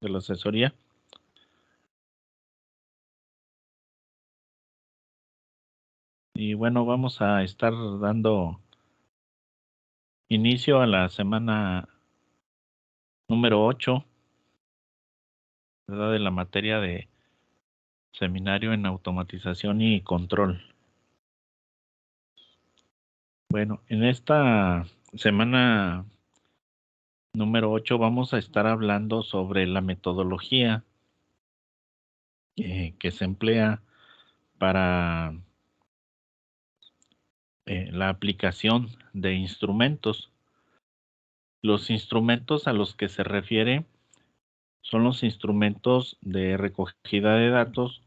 de la asesoría. Y bueno, vamos a estar dando inicio a la semana número 8, ¿verdad? De la materia de seminario en automatización y control. Bueno, en esta semana número 8 vamos a estar hablando sobre la metodología que se emplea para la aplicación de instrumentos. Los instrumentos a los que se refiere son los instrumentos de recogida de datos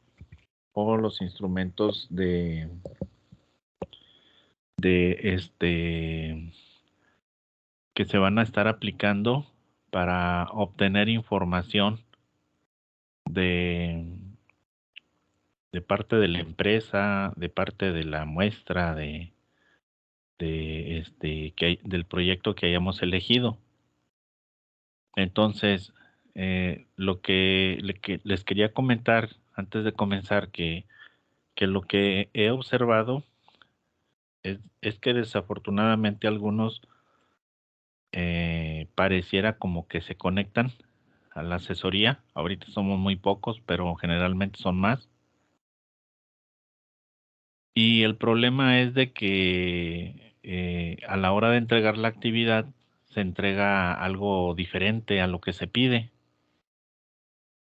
o los instrumentos de que se van a estar aplicando para obtener información de, de parte de la empresa, de parte de la muestra, del proyecto que hayamos elegido. Entonces, lo que les quería comentar antes de comenzar, que lo que he observado es que desafortunadamente algunos pareciera como que se conectan a la asesoría. Ahorita somos muy pocos, pero generalmente son más. Y el problema es de que a la hora de entregar la actividad se entrega algo diferente a lo que se pide.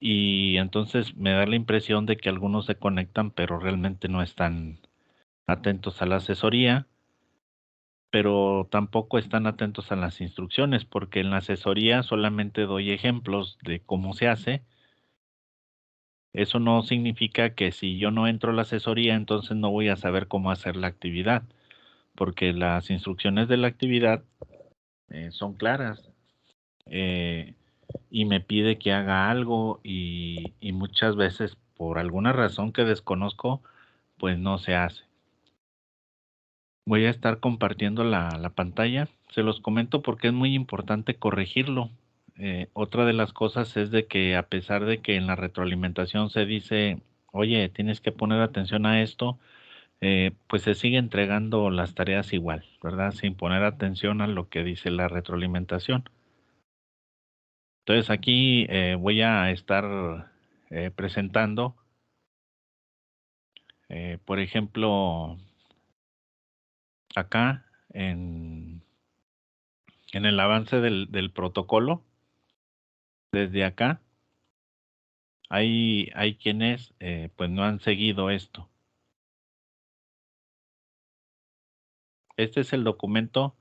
Y entonces me da la impresión de que algunos se conectan, pero realmente no están atentos a la asesoría, pero tampoco están atentos a las instrucciones, porque en la asesoría solamente doy ejemplos de cómo se hace. Eso no significa que si yo no entro a la asesoría, entonces no voy a saber cómo hacer la actividad, porque las instrucciones de la actividad son claras, eh, y me pide que haga algo y muchas veces por alguna razón que desconozco, pues no se hace. Voy a estar compartiendo la pantalla. Se los comento porque es muy importante corregirlo. Otra de las cosas es de que a pesar de que en la retroalimentación se dice, oye, tienes que poner atención a esto, pues se sigue entregando las tareas igual, ¿verdad? Sin poner atención a lo que dice la retroalimentación. Entonces aquí voy a estar presentando, por ejemplo, acá en el avance del protocolo, desde acá, hay quienes pues no han seguido esto. Este es el documento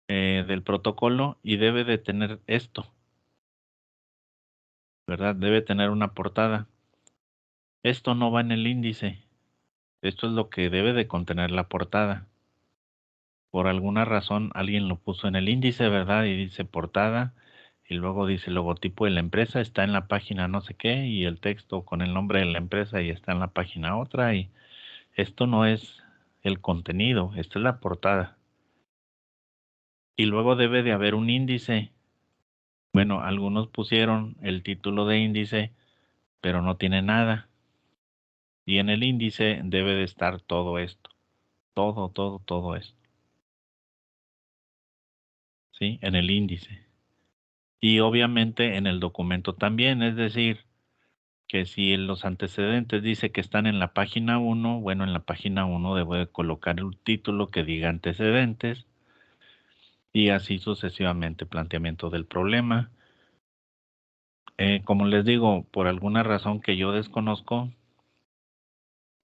del protocolo y debe de tener esto, ¿verdad? Debe tener una portada. Esto no va en el índice. Esto es lo que debe de contener la portada. Por alguna razón alguien lo puso en el índice, ¿verdad? Y dice portada, y luego dice logotipo de la empresa, está en la página no sé qué, y el texto con el nombre de la empresa y está en la página otra, y esto no es el contenido, esta es la portada. Y luego debe de haber un índice. Bueno, algunos pusieron el título de índice, pero no tiene nada. Y en el índice debe de estar todo esto, todo esto, ¿sí? En el índice. Y obviamente en el documento también, es decir, que si en los antecedentes dice que están en la página 1, bueno, en la página 1 debo de colocar un título que diga antecedentes y así sucesivamente, planteamiento del problema. Como les digo, por alguna razón que yo desconozco,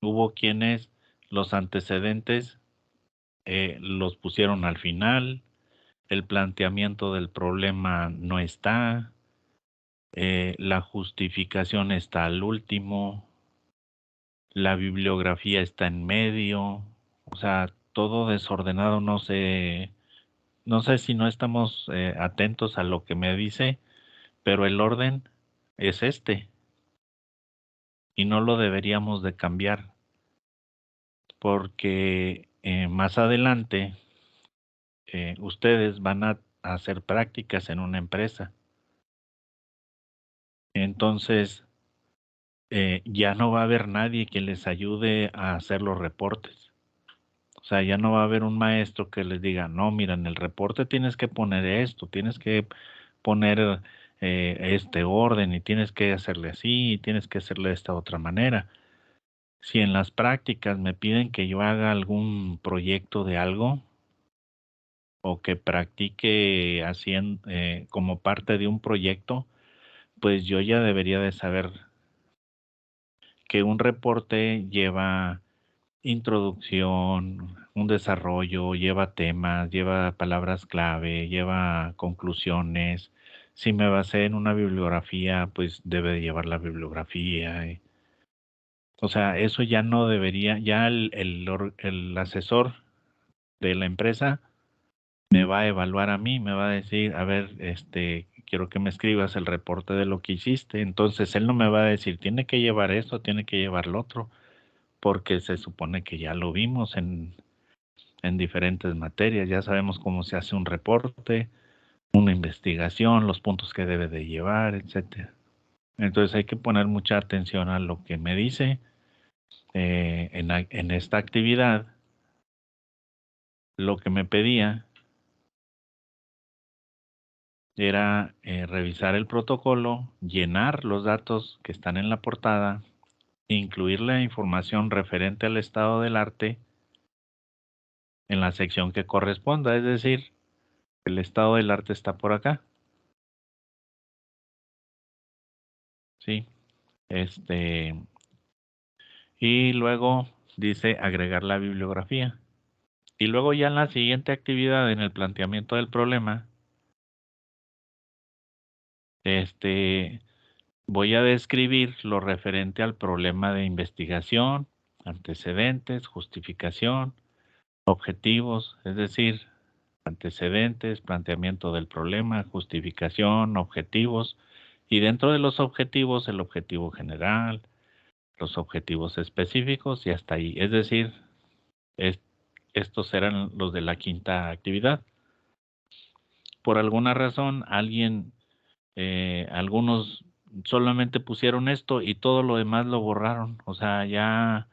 hubo quienes los antecedentes los pusieron al final, el planteamiento del problema no está, la justificación está al último, la bibliografía está en medio, o sea, todo desordenado, no sé si no estamos atentos a lo que me dice, pero el orden es este y no lo deberíamos de cambiar porque más adelante ustedes van a hacer prácticas en una empresa Entonces, ya no va a haber nadie que les ayude a hacer los reportes. O sea, ya no va a haber un maestro que les diga, no, mira, en el reporte tienes que poner esto, tienes que poner este orden y tienes que hacerle así y tienes que hacerle de esta otra manera. Si en las prácticas me piden que yo haga algún proyecto de algo o que practique haciendo como parte de un proyecto, pues yo ya debería de saber que un reporte lleva introducción, un desarrollo, lleva temas, lleva palabras clave, lleva conclusiones. Si me basé en una bibliografía, pues debe de llevar la bibliografía. O sea, eso ya no debería, ya el asesor de la empresa me va a evaluar a mí, me va a decir, a ver, quiero que me escribas el reporte de lo que hiciste. Entonces él no me va a decir, tiene que llevar esto, tiene que llevar lo otro, porque se supone que ya lo vimos en diferentes materias, ya sabemos cómo se hace un reporte, una investigación, los puntos que debe de llevar, etcétera. Entonces hay que poner mucha atención a lo que me dice en esta actividad, lo que me pedía era revisar el protocolo, llenar los datos que están en la portada, incluir la información referente al estado del arte en la sección que corresponda, es decir, el estado del arte está por acá, ¿sí? Y luego dice agregar la bibliografía. Y luego ya en la siguiente actividad, en el planteamiento del problema, voy a describir lo referente al problema de investigación, antecedentes, justificación, objetivos, es decir, antecedentes, planteamiento del problema, justificación, objetivos, y dentro de los objetivos, el objetivo general, los objetivos específicos y hasta ahí. Es decir, es- estos eran los de la quinta actividad. Por alguna razón, algunos solamente pusieron esto y todo lo demás lo borraron. O sea, ya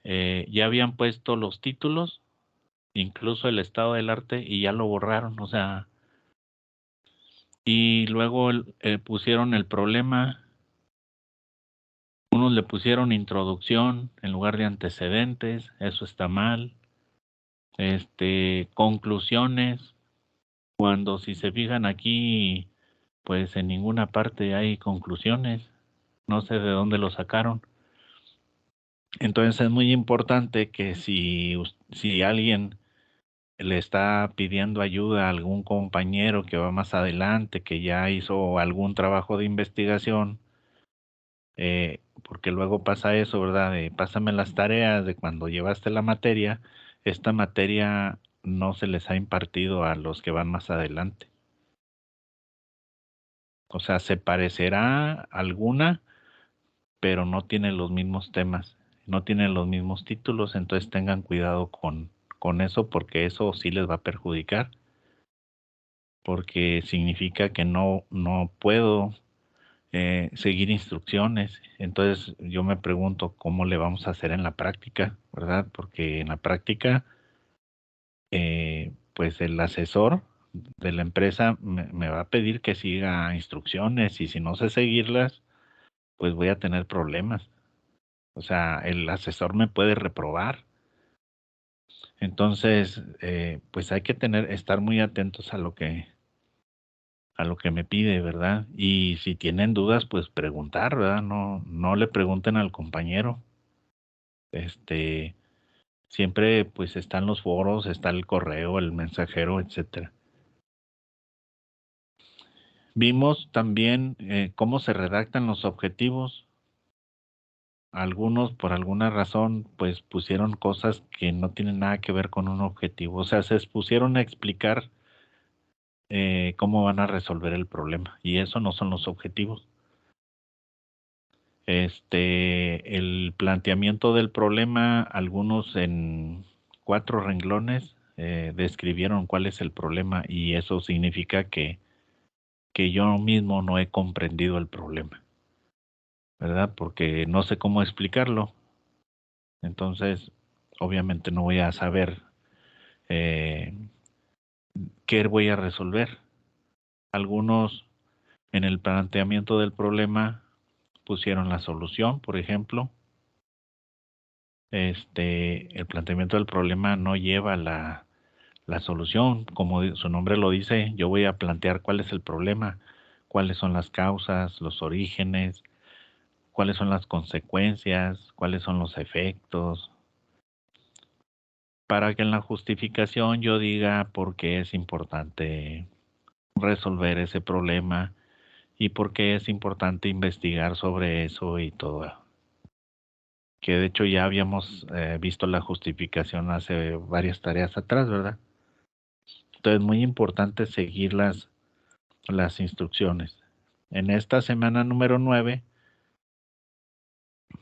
habían puesto los títulos, incluso el estado del arte, y ya lo borraron. O sea, y luego pusieron el problema. Unos le pusieron introducción en lugar de antecedentes, eso está mal. Conclusiones, cuando si se fijan aquí, pues en ninguna parte hay conclusiones, no sé de dónde lo sacaron. Entonces es muy importante que si alguien le está pidiendo ayuda a algún compañero que va más adelante, que ya hizo algún trabajo de investigación, porque luego pasa eso, ¿verdad? De pásame las tareas de cuando llevaste la materia, esta materia no se les ha impartido a los que van más adelante. O sea, se parecerá alguna, pero no tiene los mismos temas, no tiene los mismos títulos, entonces tengan cuidado con eso porque eso sí les va a perjudicar, porque significa que no puedo seguir instrucciones. Entonces yo me pregunto cómo le vamos a hacer en la práctica, ¿verdad? Porque en la práctica, pues el asesor de la empresa me va a pedir que siga instrucciones y si no sé seguirlas, pues voy a tener problemas. O sea, el asesor me puede reprobar. Entonces, pues hay que estar muy atentos a lo que me pide, ¿verdad? Y si tienen dudas, pues preguntar, ¿verdad? No le pregunten al compañero. Este, siempre pues están los foros, está el correo, el mensajero, etcétera. Vimos también cómo se redactan los objetivos. Algunos, por alguna razón, pues pusieron cosas que no tienen nada que ver con un objetivo. O sea, se pusieron a explicar cómo van a resolver el problema. Y eso no son los objetivos. El planteamiento del problema, algunos en 4 renglones describieron cuál es el problema y eso significa que yo mismo no he comprendido el problema. ¿verdad? Porque no sé cómo explicarlo. Entonces, obviamente no voy a saber eh, qué voy a resolver. Algunos en el planteamiento del problema pusieron la solución, por ejemplo. El planteamiento del problema no lleva la solución, como su nombre lo dice, yo voy a plantear cuál es el problema, cuáles son las causas, los orígenes, cuáles son las consecuencias, cuáles son los efectos, para que en la justificación yo diga por qué es importante resolver ese problema y por qué es importante investigar sobre eso y todo. Que de hecho ya habíamos visto la justificación hace varias tareas atrás, ¿verdad? Entonces es muy importante seguir las instrucciones. En esta semana número 9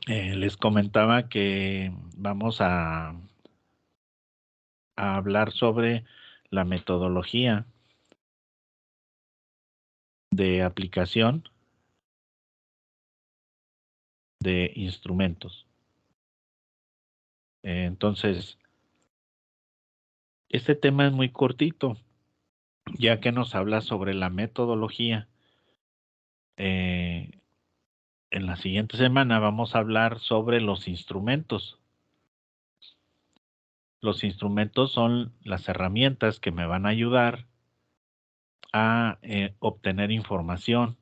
les comentaba que vamos a hablar sobre la metodología de aplicación de instrumentos. Entonces, este tema es muy cortito, ya que nos habla sobre la metodología. En la siguiente semana vamos a hablar sobre los instrumentos. Los instrumentos son las herramientas que me van a ayudar a obtener información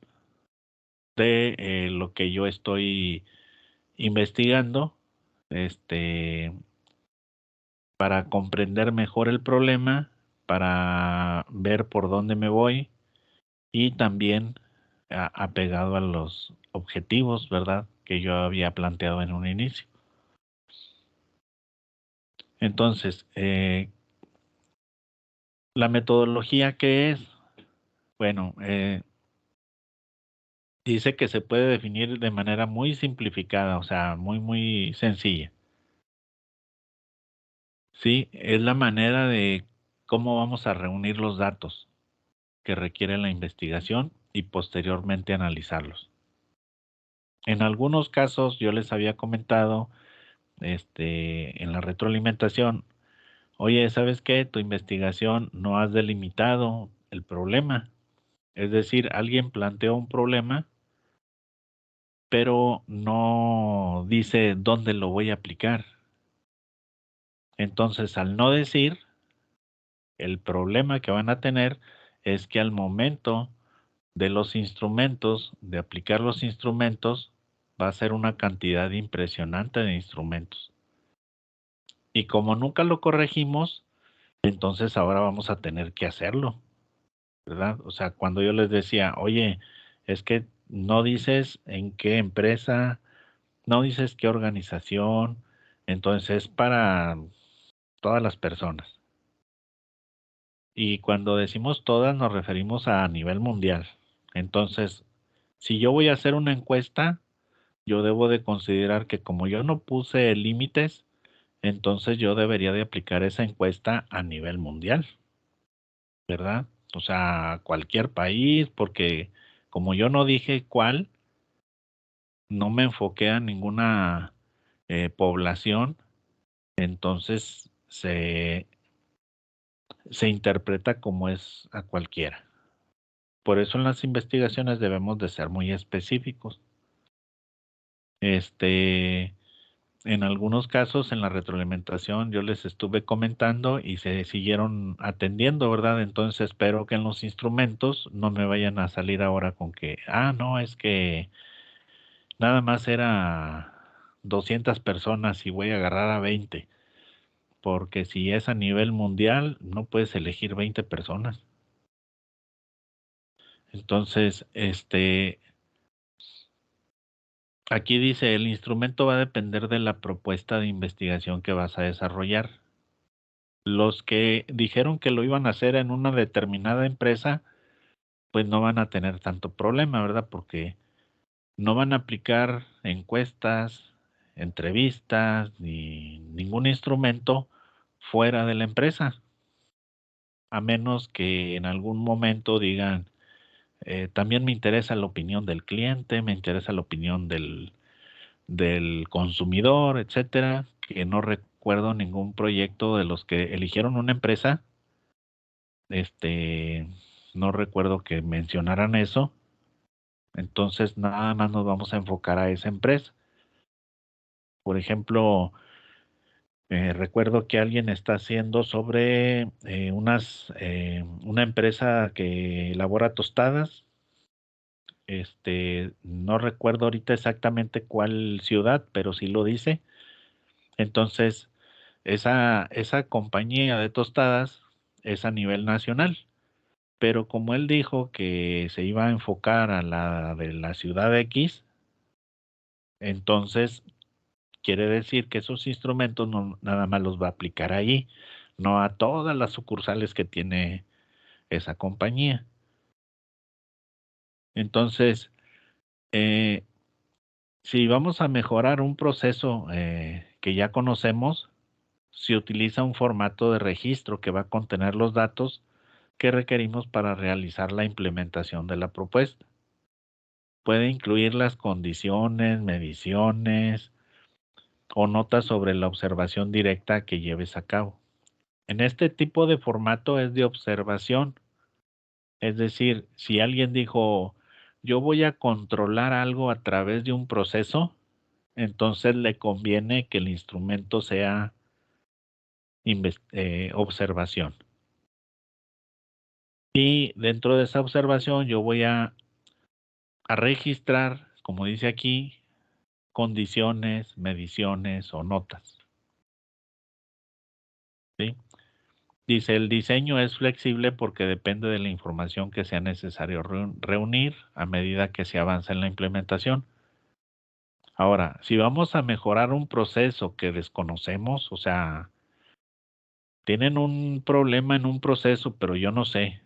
de lo que yo estoy investigando, este, para comprender mejor el problema, para ver por dónde me voy y también apegado a los objetivos, ¿verdad? Que yo había planteado en un inicio. Entonces, la metodología, ¿qué es? Bueno, dice que se puede definir de manera muy simplificada, o sea, muy sencilla. Sí, es la manera de cómo vamos a reunir los datos que requiere la investigación y posteriormente analizarlos. En algunos casos yo les había comentado, en la retroalimentación, oye, ¿sabes qué? Tu investigación no has delimitado el problema. Es decir, alguien planteó un problema, pero no dice dónde lo voy a aplicar. Entonces, al no decir, el problema que van a tener es que al momento de los instrumentos, de aplicar los instrumentos, va a ser una cantidad impresionante de instrumentos. Y como nunca lo corregimos, entonces ahora vamos a tener que hacerlo, ¿verdad? O sea, cuando yo les decía, oye, es que no dices en qué empresa, no dices qué organización, entonces es para todas las personas. Y cuando decimos todas nos referimos a nivel mundial. Entonces, si yo voy a hacer una encuesta, yo debo de considerar que como yo no puse límites, entonces yo debería de aplicar esa encuesta a nivel mundial, ¿verdad? O sea, cualquier país, porque como yo no dije cuál, no me enfoqué a ninguna población, entonces se interpreta como es a cualquiera. Por eso en las investigaciones debemos de ser muy específicos. Este, En algunos casos, en la retroalimentación, yo les estuve comentando y se siguieron atendiendo, ¿verdad? Entonces espero que en los instrumentos no me vayan a salir ahora con que, no, es que nada más era 200 personas y voy a agarrar a 20, porque si es a nivel mundial, no puedes elegir 20 personas. Entonces, aquí dice, el instrumento va a depender de la propuesta de investigación que vas a desarrollar. Los que dijeron que lo iban a hacer en una determinada empresa, pues no van a tener tanto problema, ¿verdad? Porque no van a aplicar encuestas, entrevistas, ni ningún instrumento fuera de la empresa, a menos que en algún momento digan, También me interesa la opinión del cliente, me interesa la opinión del consumidor, etcétera, que no recuerdo ningún proyecto de los que eligieron una empresa, este, no recuerdo que mencionaran eso, entonces nada más nos vamos a enfocar a esa empresa. Por ejemplo, recuerdo que alguien está haciendo sobre una empresa que elabora tostadas. No recuerdo ahorita exactamente cuál ciudad, pero sí lo dice. Entonces, esa compañía de tostadas es a nivel nacional, pero como él dijo que se iba a enfocar a la de la ciudad X, entonces quiere decir que esos instrumentos no nada más los va a aplicar ahí, no a todas las sucursales que tiene esa compañía. Entonces, eh, si vamos a mejorar un proceso que ya conocemos, se utiliza un formato de registro que va a contener los datos que requerimos para realizar la implementación de la propuesta. Puede incluir las condiciones, mediciones o notas sobre la observación directa que lleves a cabo. En este tipo de formato es de observación, es decir, si alguien dijo, yo voy a controlar algo a través de un proceso, entonces le conviene que el instrumento sea observación. Y dentro de esa observación yo voy a registrar, como dice aquí, condiciones, mediciones o notas. ¿Sí? Dice, el diseño es flexible porque depende de la información que sea necesario reunir a medida que se avanza en la implementación. Ahora, si vamos a mejorar un proceso que desconocemos, o sea, tienen un problema en un proceso, pero yo no sé,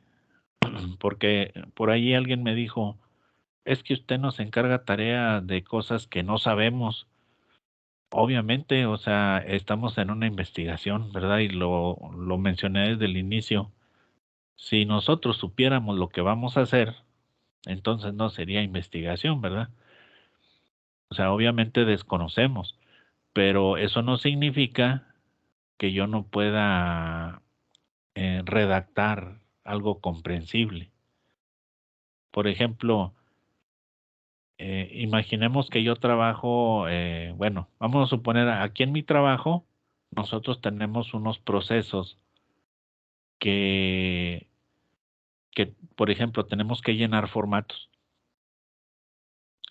porque por ahí alguien me dijo, es que usted nos encarga tarea de cosas que no sabemos. Obviamente, o sea, estamos en una investigación, ¿verdad? Y lo mencioné desde el inicio. Si nosotros supiéramos lo que vamos a hacer, entonces no sería investigación, ¿verdad? O sea, obviamente desconocemos, pero eso no significa que yo no pueda redactar algo comprensible. Por ejemplo, imaginemos que yo trabajo, bueno, vamos a suponer aquí en mi trabajo, nosotros tenemos unos procesos que, por ejemplo, tenemos que llenar formatos.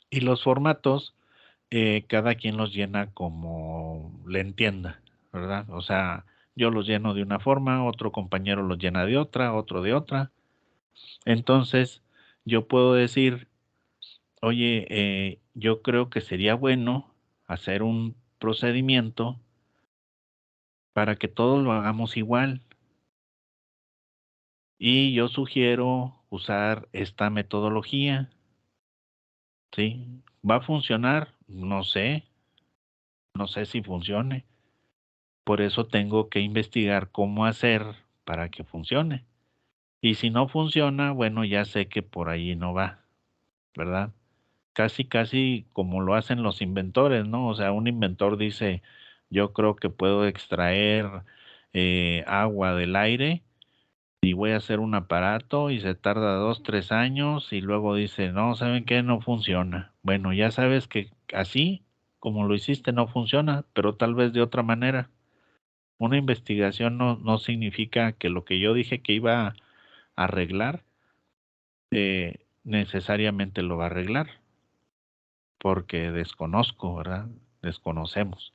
Y los formatos, cada quien los llena como le entienda, ¿verdad? O sea, yo los lleno de una forma, otro compañero los llena de otra, otro de otra. Entonces, yo puedo decir, oye, yo creo que sería bueno hacer un procedimiento para que todos lo hagamos igual. Y yo sugiero usar esta metodología, ¿sí? ¿Va a funcionar? No sé si funcione. Por eso tengo que investigar cómo hacer para que funcione. Y si no funciona, bueno, ya sé que por ahí no va, ¿verdad? Casi, casi como lo hacen los inventores, ¿no? O sea, un inventor dice, yo creo que puedo extraer agua del aire y voy a hacer un aparato y se tarda 2, 3 años y luego dice, no, ¿saben qué? No funciona. Bueno, ya sabes que así como lo hiciste no funciona, pero tal vez de otra manera. Una investigación no significa que lo que yo dije que iba a arreglar, necesariamente lo va a arreglar, porque desconozco, ¿verdad? Desconocemos.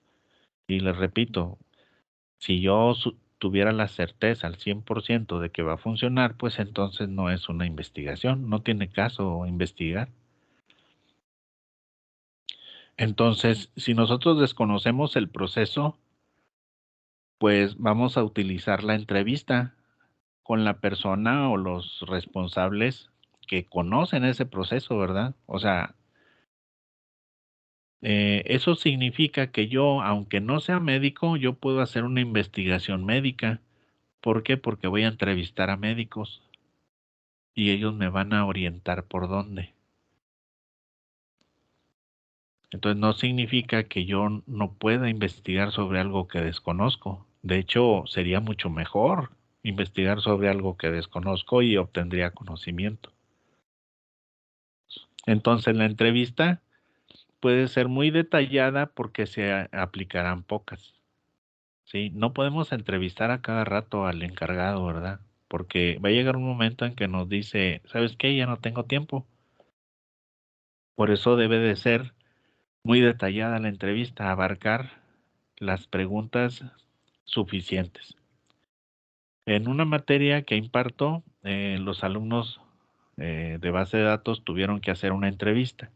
Y les repito, si yo tuviera la certeza al 100% de que va a funcionar, pues entonces no es una investigación, no tiene caso investigar. Entonces, si nosotros desconocemos el proceso, pues vamos a utilizar la entrevista con la persona o los responsables que conocen ese proceso, ¿verdad? O sea, eso significa que yo, aunque no sea médico, yo puedo hacer una investigación médica. ¿Por qué? Porque voy a entrevistar a médicos y ellos me van a orientar por dónde. Entonces no significa que yo no pueda investigar sobre algo que desconozco. De hecho, sería mucho mejor investigar sobre algo que desconozco y obtendría conocimiento. Entonces la entrevista puede ser muy detallada porque se aplicarán pocas. ¿Sí? No podemos entrevistar a cada rato al encargado, ¿verdad? Porque va a llegar un momento en que nos dice, ¿sabes qué? Ya no tengo tiempo. Por eso debe de ser muy detallada la entrevista, abarcar las preguntas suficientes. En una materia que imparto, los alumnos de base de datos tuvieron que hacer una entrevista.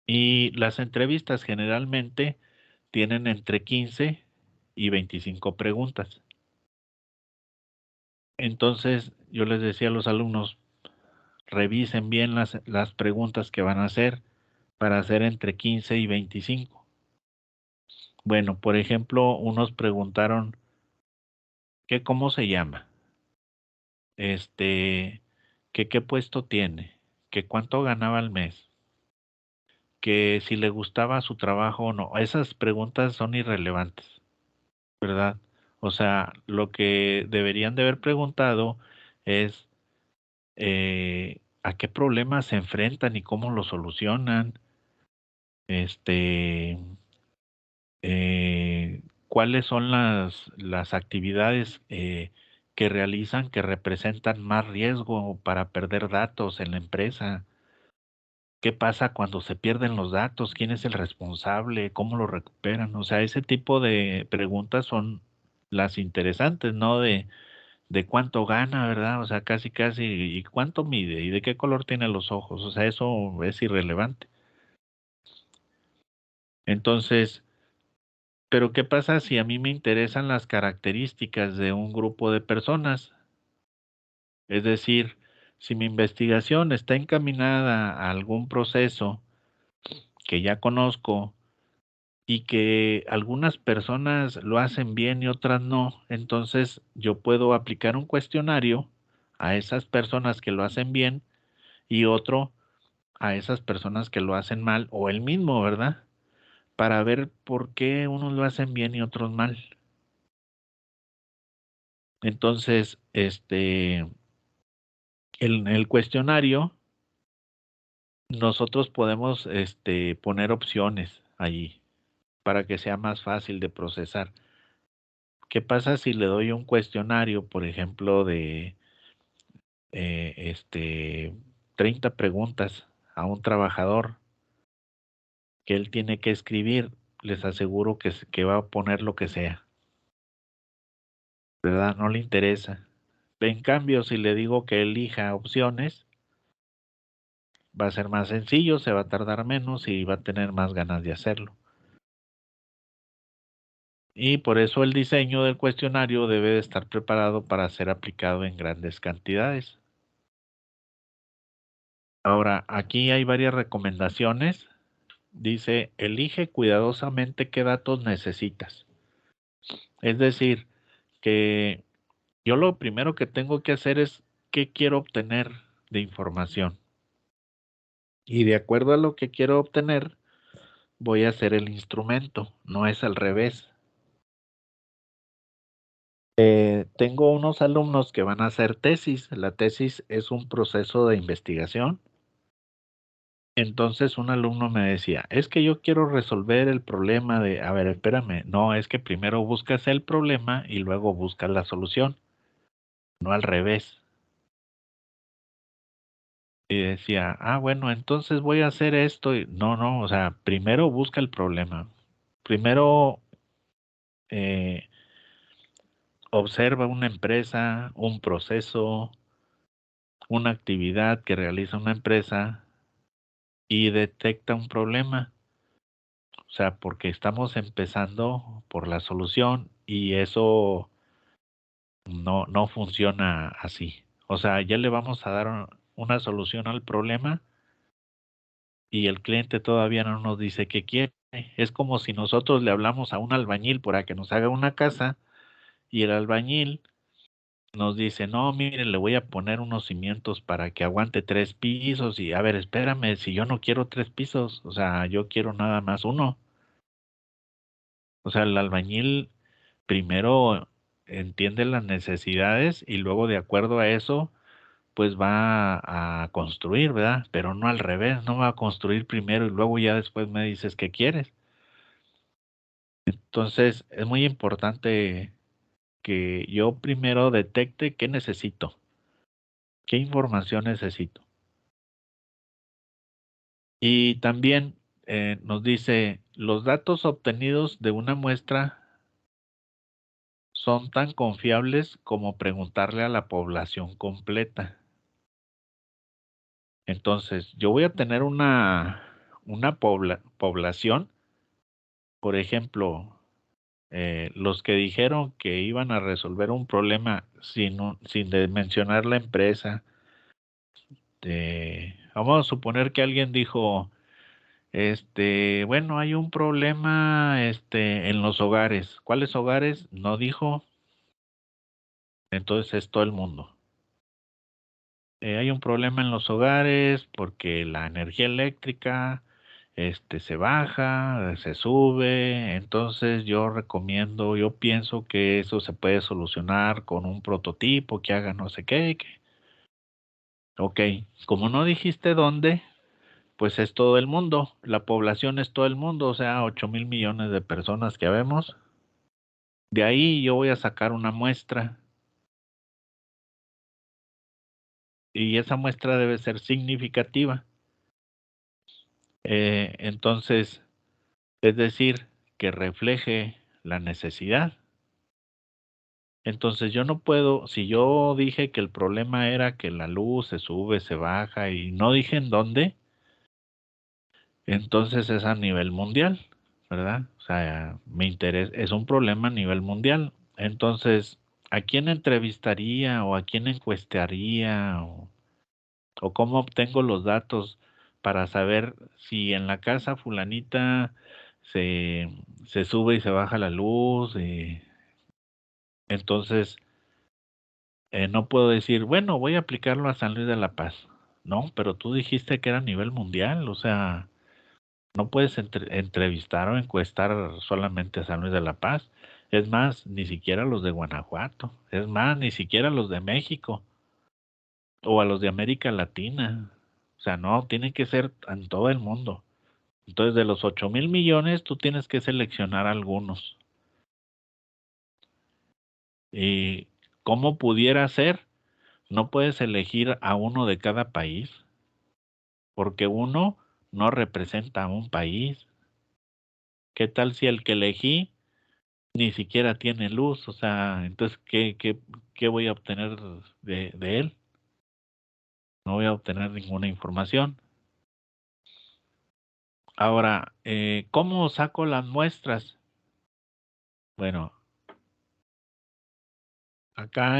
Y las entrevistas generalmente tienen entre 15 y 25 preguntas. Entonces yo les decía a los alumnos, revisen bien las preguntas que van a hacer para hacer entre 15 y 25. Bueno, por ejemplo, unos preguntaron que cómo se llama, que qué puesto tiene, que cuánto ganaba al mes, que si le gustaba su trabajo o no. Esas preguntas son irrelevantes, ¿verdad? O sea, lo que deberían de haber preguntado es a qué problemas se enfrentan y cómo lo solucionan, este, cuáles son las actividades que realizan que representan más riesgo para perder datos en la empresa. ¿Qué pasa cuando se pierden los datos? ¿Quién es el responsable? ¿Cómo lo recuperan? O sea, ese tipo de preguntas son las interesantes, ¿no? De cuánto gana, ¿verdad? O sea, casi, casi, y cuánto mide, y de qué color tiene los ojos. O sea, eso es irrelevante. Entonces, pero ¿qué pasa si a mí me interesan las características de un grupo de personas? Es decir, si mi investigación está encaminada a algún proceso que ya conozco y que algunas personas lo hacen bien y otras no, entonces yo puedo aplicar un cuestionario a esas personas que lo hacen bien y otro a esas personas que lo hacen mal o el mismo, ¿verdad? Para ver por qué unos lo hacen bien y otros mal. Entonces, en el cuestionario nosotros podemos poner opciones allí para que sea más fácil de procesar. ¿Qué pasa si le doy un cuestionario, por ejemplo, de 30 preguntas a un trabajador que él tiene que escribir? Les aseguro que va a poner lo que sea, ¿verdad? No le interesa. En cambio, si le digo que elija opciones, va a ser más sencillo, se va a tardar menos y va a tener más ganas de hacerlo. Y por eso el diseño del cuestionario debe de estar preparado para ser aplicado en grandes cantidades. Ahora, aquí hay varias recomendaciones. Dice, elige cuidadosamente qué datos necesitas. Es decir, que yo lo primero que tengo que hacer es qué quiero obtener de información. Y de acuerdo a lo que quiero obtener, voy a hacer el instrumento, no es al revés. Tengo unos alumnos que van a hacer tesis. La tesis es un proceso de investigación. Entonces un alumno me decía, es que yo quiero resolver el problema de, a ver, espérame, no, es que primero buscas el problema y luego buscas la solución, no al revés. Y decía, bueno, entonces voy a hacer esto. No, no, o sea, primero busca el problema. Primero eh, observa una empresa, un proceso, una actividad que realiza una empresa y detecta un problema. O sea, porque estamos empezando por la solución y eso no funciona así. O sea, ya le vamos a dar una solución al problema y el cliente todavía no nos dice qué quiere. Es como si nosotros le hablamos a un albañil para que nos haga una casa y el albañil nos dice, no, mire, le voy a poner unos cimientos para que aguante 3 pisos y a ver, espérame, si yo no quiero 3 pisos, o sea, yo quiero nada más uno. O sea, el albañil primero entiende las necesidades y luego de acuerdo a eso, pues va a construir, ¿verdad? Pero no al revés, no va a construir primero y luego ya después me dices qué quieres. Entonces, es muy importante que yo primero detecte qué necesito, qué información necesito. Y también nos dice, los datos obtenidos de una muestra son tan confiables como preguntarle a la población completa. Entonces, yo voy a tener una población, por ejemplo, los que dijeron que iban a resolver un problema sin mencionar la empresa. Vamos a suponer que alguien dijo, bueno, hay un problema, en los hogares. ¿Cuáles hogares? No dijo, entonces es todo el mundo. Hay un problema en los hogares porque la energía eléctrica, se baja, se sube. Entonces yo pienso que eso se puede solucionar con un prototipo que haga no sé qué. Ok, como no dijiste dónde, pues es todo el mundo. La población es todo el mundo, o sea, 8.000 millones de personas que habemos. De ahí yo voy a sacar una muestra y esa muestra debe ser significativa. Entonces, es decir, que refleje la necesidad. Entonces yo no puedo, si yo dije que el problema era que la luz se sube, se baja y no dije en dónde, entonces es a nivel mundial, ¿verdad? O sea, me interesa, es un problema a nivel mundial. Entonces, ¿a quién entrevistaría o a quién encuestaría o cómo obtengo los datos para saber si en la casa fulanita se, se sube y se baja la luz? Entonces, no puedo decir, bueno, voy a aplicarlo a San Luis de la Paz. No, pero tú dijiste que era a nivel mundial, o sea, no puedes entrevistar o encuestar solamente a San Luis de la Paz. Es más, ni siquiera a los de Guanajuato. Es más, ni siquiera a los de México o a los de América Latina. O sea, no, tienen que ser en todo el mundo. Entonces, de los 8.000 millones, tú tienes que seleccionar algunos. ¿Y cómo pudiera ser? No puedes elegir a uno de cada país, porque uno no representa a un país. ¿Qué tal si el que elegí ni siquiera tiene luz? O sea, entonces, ¿qué voy a obtener de él? No voy a obtener ninguna información. Ahora, ¿cómo saco las muestras? Bueno, acá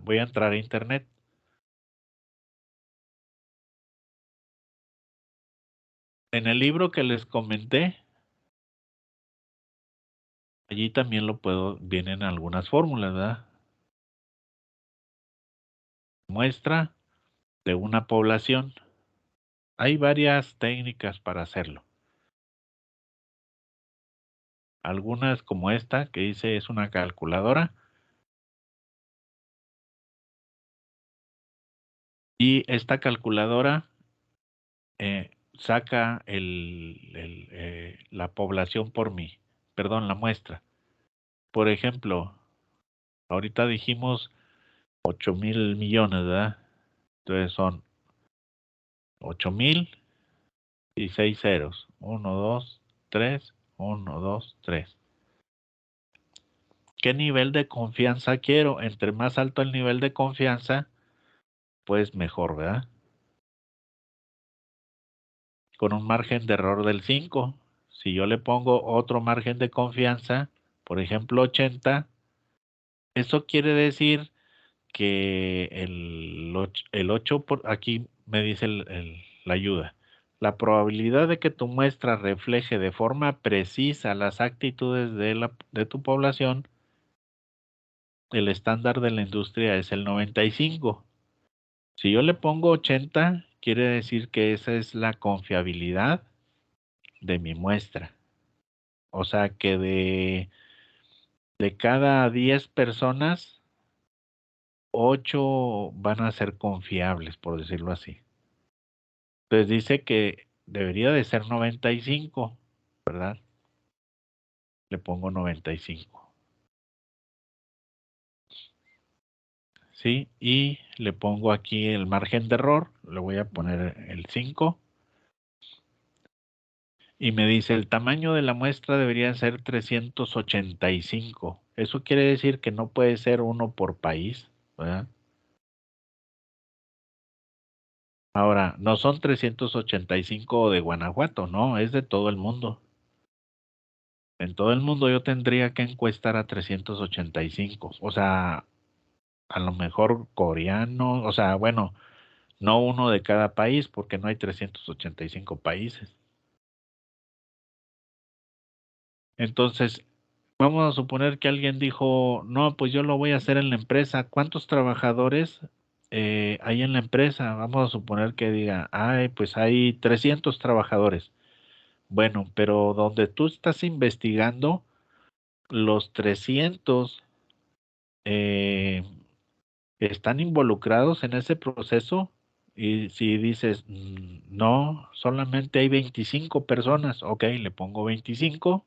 voy a entrar a internet. En el libro que les comenté, allí también vienen algunas fórmulas, ¿verdad? Muestra de una población. Hay varias técnicas para hacerlo. Algunas como esta que dice es una calculadora y esta calculadora saca la población por mí, perdón, la muestra. Por ejemplo, ahorita dijimos 8.000 millones, ¿verdad? Entonces son 8.000 y 6 ceros. Uno, 2, 3, 1, 2, 3. ¿Qué nivel de confianza quiero? Entre más alto el nivel de confianza, pues mejor, ¿verdad? Con un margen de error del 5. Si yo le pongo otro margen de confianza, por ejemplo 80, eso quiere decir que el 8 aquí me dice la ayuda. La probabilidad de que tu muestra refleje de forma precisa las actitudes de tu población el estándar de la industria es el 95. Si yo le pongo 80, quiere decir que esa es la confiabilidad de mi muestra. O sea que de cada 10 personas, 8 van a ser confiables, por decirlo así. Entonces dice que debería de ser 95, ¿verdad? Le pongo 95. ¿Sí? Y le pongo aquí el margen de error, le voy a poner el 5. Y me dice, el tamaño de la muestra debería ser 385. Eso quiere decir que no puede ser uno por país, ¿verdad? Ahora, no son 385 de Guanajuato, no, es de todo el mundo. En todo el mundo yo tendría que encuestar a 385. O sea, a lo mejor coreano, o sea, bueno, no uno de cada país, porque no hay 385 países. Entonces, vamos a suponer que alguien dijo, no, pues yo lo voy a hacer en la empresa. ¿Cuántos trabajadores hay en la empresa? Vamos a suponer que diga, ay, pues hay 300 trabajadores. Bueno, pero donde tú estás investigando, los 300 eh, están involucrados en ese proceso. Y si dices, no, solamente hay 25 personas, ok, le pongo 25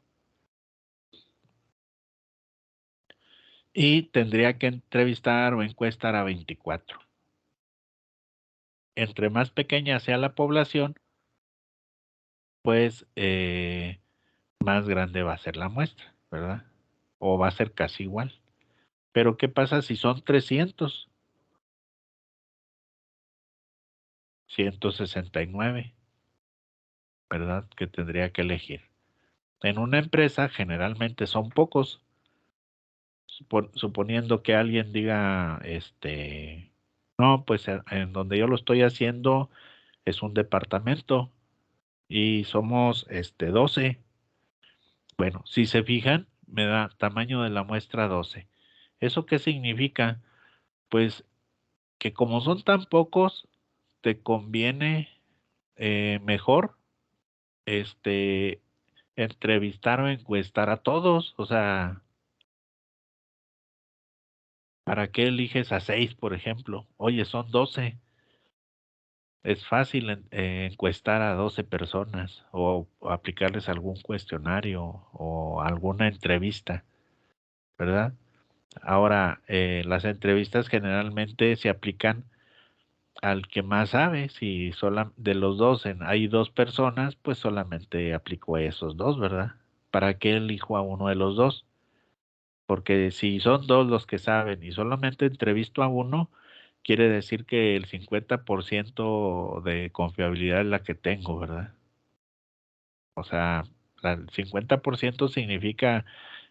y tendría que entrevistar o encuestar a 24. Entre más pequeña sea la población, pues más grande va a ser la muestra, ¿verdad? O va a ser casi igual. Pero ¿qué pasa si son 300? 169, ¿verdad? Que tendría que elegir. En una empresa generalmente son pocos, suponiendo que alguien diga, no, pues en donde yo lo estoy haciendo es un departamento y somos 12. Bueno, si se fijan, me da tamaño de la muestra 12. ¿Eso qué significa? Pues que como son tan pocos, te conviene mejor este entrevistar o encuestar a todos. O sea, ¿para qué eliges a 6, por ejemplo? Oye, son 12. Es fácil encuestar a 12 personas o aplicarles algún cuestionario o alguna entrevista, ¿verdad? Ahora, las entrevistas generalmente se aplican al que más sabe. Si de los dos hay dos personas, pues solamente aplico a esos dos, ¿verdad? ¿Para qué elijo a uno de los dos? Porque si son dos los que saben y solamente entrevisto a uno, quiere decir que el 50% de confiabilidad es la que tengo, ¿verdad? O sea, el 50% significa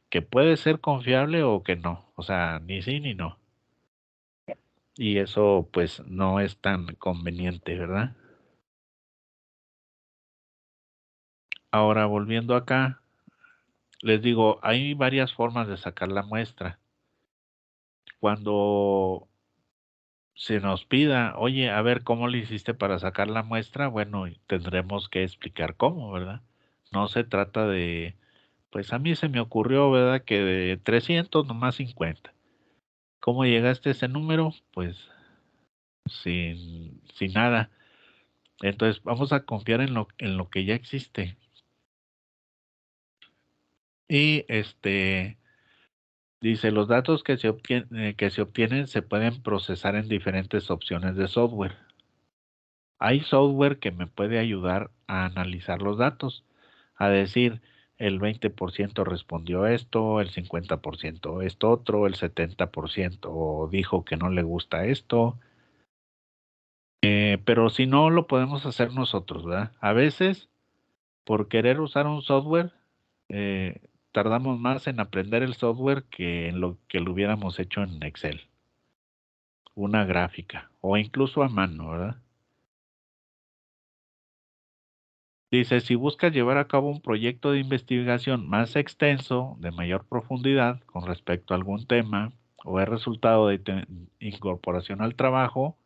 que puede ser confiable o que no. O sea, ni sí ni no. Y eso pues no es tan conveniente, ¿verdad? Ahora, volviendo acá, les digo, hay varias formas de sacar la muestra. Cuando se nos pida, oye, a ver, ¿cómo le hiciste para sacar la muestra? Bueno, y tendremos que explicar cómo, ¿verdad? No se trata de, pues a mí se me ocurrió, ¿verdad? Que de 300 nomás 50. ¿Cómo llegaste a ese número? Pues sin nada. Entonces vamos a confiar en lo que ya existe. Y dice, los datos que se obtienen se pueden procesar en diferentes opciones de software. Hay software que me puede ayudar a analizar los datos, a decir, el 20% respondió esto, el 50% esto otro, el 70% dijo que no le gusta esto. Pero si no, lo podemos hacer nosotros, ¿verdad? A veces, por querer usar un software, eh, tardamos más en aprender el software que en lo que lo hubiéramos hecho en Excel, una gráfica o incluso a mano, ¿verdad? Dice, si buscas llevar a cabo un proyecto de investigación más extenso, de mayor profundidad con respecto a algún tema, o es resultado de incorporación al trabajo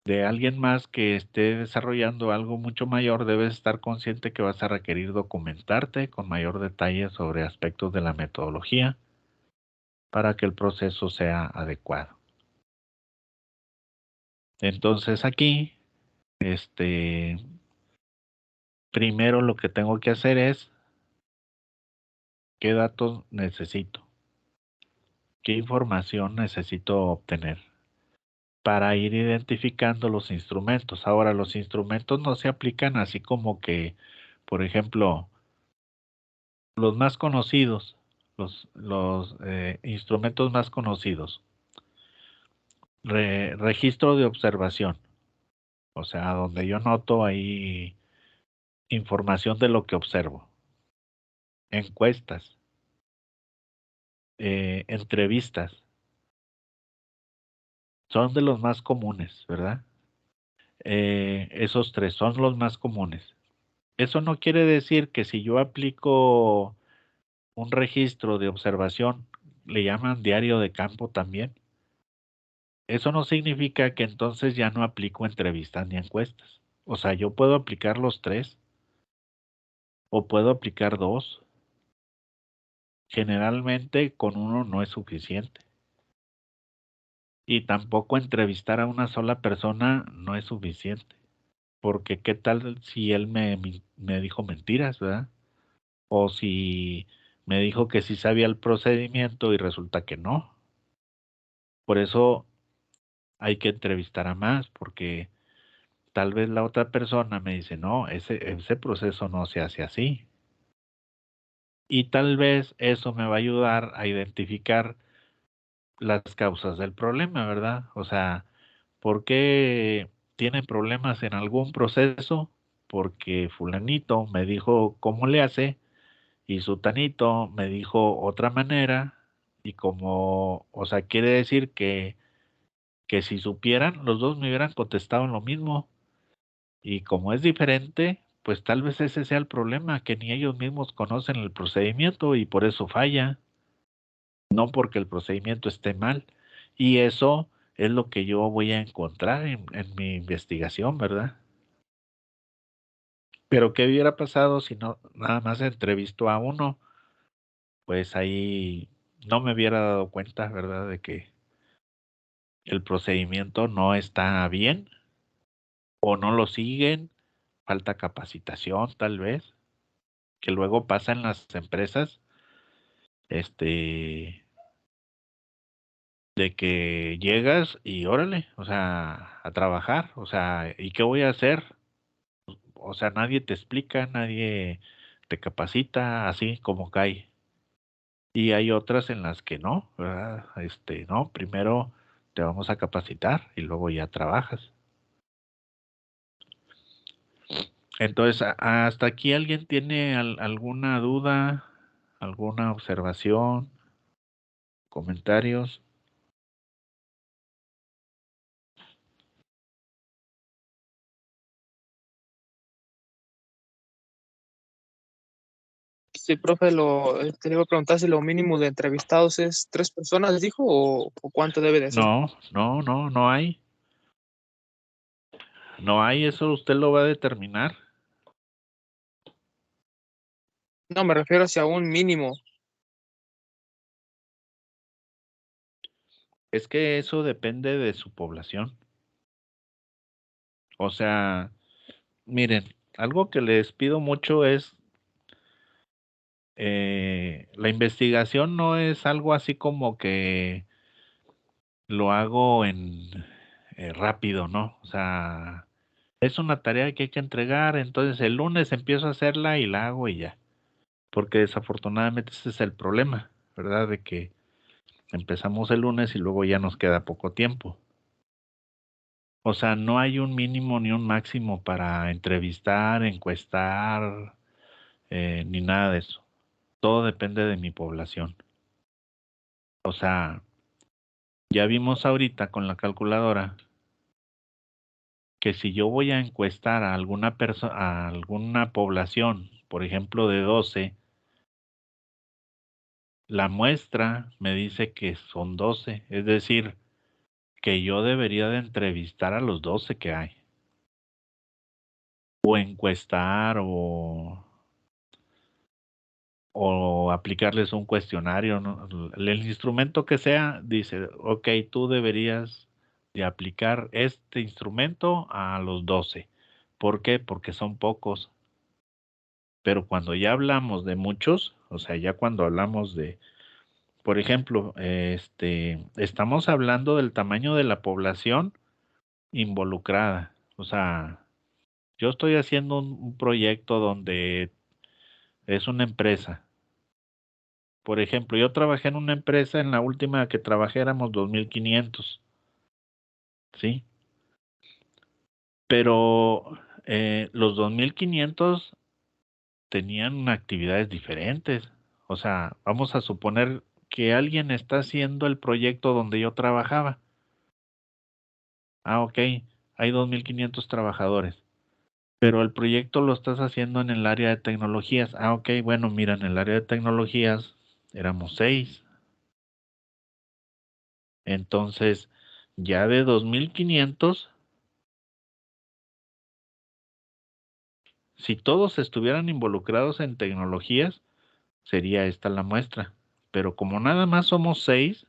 de alguien más que esté desarrollando algo mucho mayor, debes estar consciente que vas a requerir documentarte con mayor detalle sobre aspectos de la metodología para que el proceso sea adecuado. Entonces aquí, primero lo que tengo que hacer es qué datos necesito, qué información necesito obtener para ir identificando los instrumentos. Ahora, los instrumentos no se aplican así como que, por ejemplo, los más conocidos, los instrumentos más conocidos. Registro de observación, o sea, donde yo noto ahí información de lo que observo. Encuestas, entrevistas, son de los más comunes, ¿verdad? Esos tres son los más comunes. Eso no quiere decir que si yo aplico un registro de observación, le llaman diario de campo también. Eso no significa que entonces ya no aplico entrevistas ni encuestas. O sea, yo puedo aplicar los tres o puedo aplicar dos. Generalmente con uno no es suficiente. Y tampoco entrevistar a una sola persona no es suficiente. Porque qué tal si él me dijo mentiras, ¿verdad? O si me dijo que sí sabía el procedimiento y resulta que no. Por eso hay que entrevistar a más, porque tal vez la otra persona me dice, no, ese proceso no se hace así. Y tal vez eso me va a ayudar a identificar las causas del problema, ¿verdad? O sea, ¿por qué tiene problemas en algún proceso? Porque fulanito me dijo cómo le hace y sutanito me dijo otra manera y como, o sea, quiere decir que si supieran, los dos me hubieran contestado lo mismo. Y como es diferente, pues tal vez ese sea el problema, que ni ellos mismos conocen el procedimiento y por eso falla, no porque el procedimiento esté mal. Y eso es lo que yo voy a encontrar en mi investigación, ¿verdad? Pero ¿qué hubiera pasado si no nada más entrevistó a uno? Pues ahí no me hubiera dado cuenta, ¿verdad? De que el procedimiento no está bien o no lo siguen, falta capacitación tal vez, que luego pasa en las empresas, este, de que llegas y órale, o sea, a trabajar, o sea, ¿y qué voy a hacer? O sea, nadie te explica, nadie te capacita, así como cae. Y hay otras en las que no, ¿verdad? No, primero te vamos a capacitar y luego ya trabajas. Entonces, hasta aquí alguien tiene alguna duda, alguna observación, comentarios. Sí, profe, te iba a preguntar si lo mínimo de entrevistados es 3 personas, dijo, o cuánto debe de ser. No, no, no, no hay. No hay, eso usted lo va a determinar. No, me refiero hacia un mínimo. Es que eso depende de su población. O sea, miren, algo que les pido mucho es, la investigación no es algo así como que lo hago en rápido, ¿no? O sea, es una tarea que hay que entregar, entonces el lunes empiezo a hacerla y la hago y ya. Porque desafortunadamente ese es el problema, ¿verdad? De que empezamos el lunes y luego ya nos queda poco tiempo. O sea, no hay un mínimo ni un máximo para entrevistar, encuestar, ni nada de eso. Todo depende de mi población. O sea, ya vimos ahorita con la calculadora que si yo voy a encuestar a alguna persona, a alguna población, por ejemplo, de 12, La muestra me dice que son 12, es decir, que yo debería de entrevistar a los 12 que hay, o encuestar o aplicarles un cuestionario, ¿no? El instrumento que sea dice, ok, tú deberías de aplicar este instrumento a los 12. ¿Por qué? Porque son pocos. Pero cuando ya hablamos de muchos, o sea, ya cuando hablamos de, por ejemplo, estamos hablando del tamaño de la población involucrada. O sea, yo estoy haciendo un proyecto donde es una empresa. Por ejemplo, yo trabajé en una empresa, en la última que trabajé éramos 2,500, ¿sí? Pero los 2,500 tenían actividades diferentes. O sea, vamos a suponer que alguien está haciendo el proyecto donde yo trabajaba. Ah, ok, hay 2,500 trabajadores, pero el proyecto lo estás haciendo en el área de tecnologías. Ah, ok, bueno, mira, en el área de tecnologías éramos 6. Entonces, ya de 2,500, si todos estuvieran involucrados en tecnologías, sería esta la muestra. Pero como nada más somos 6,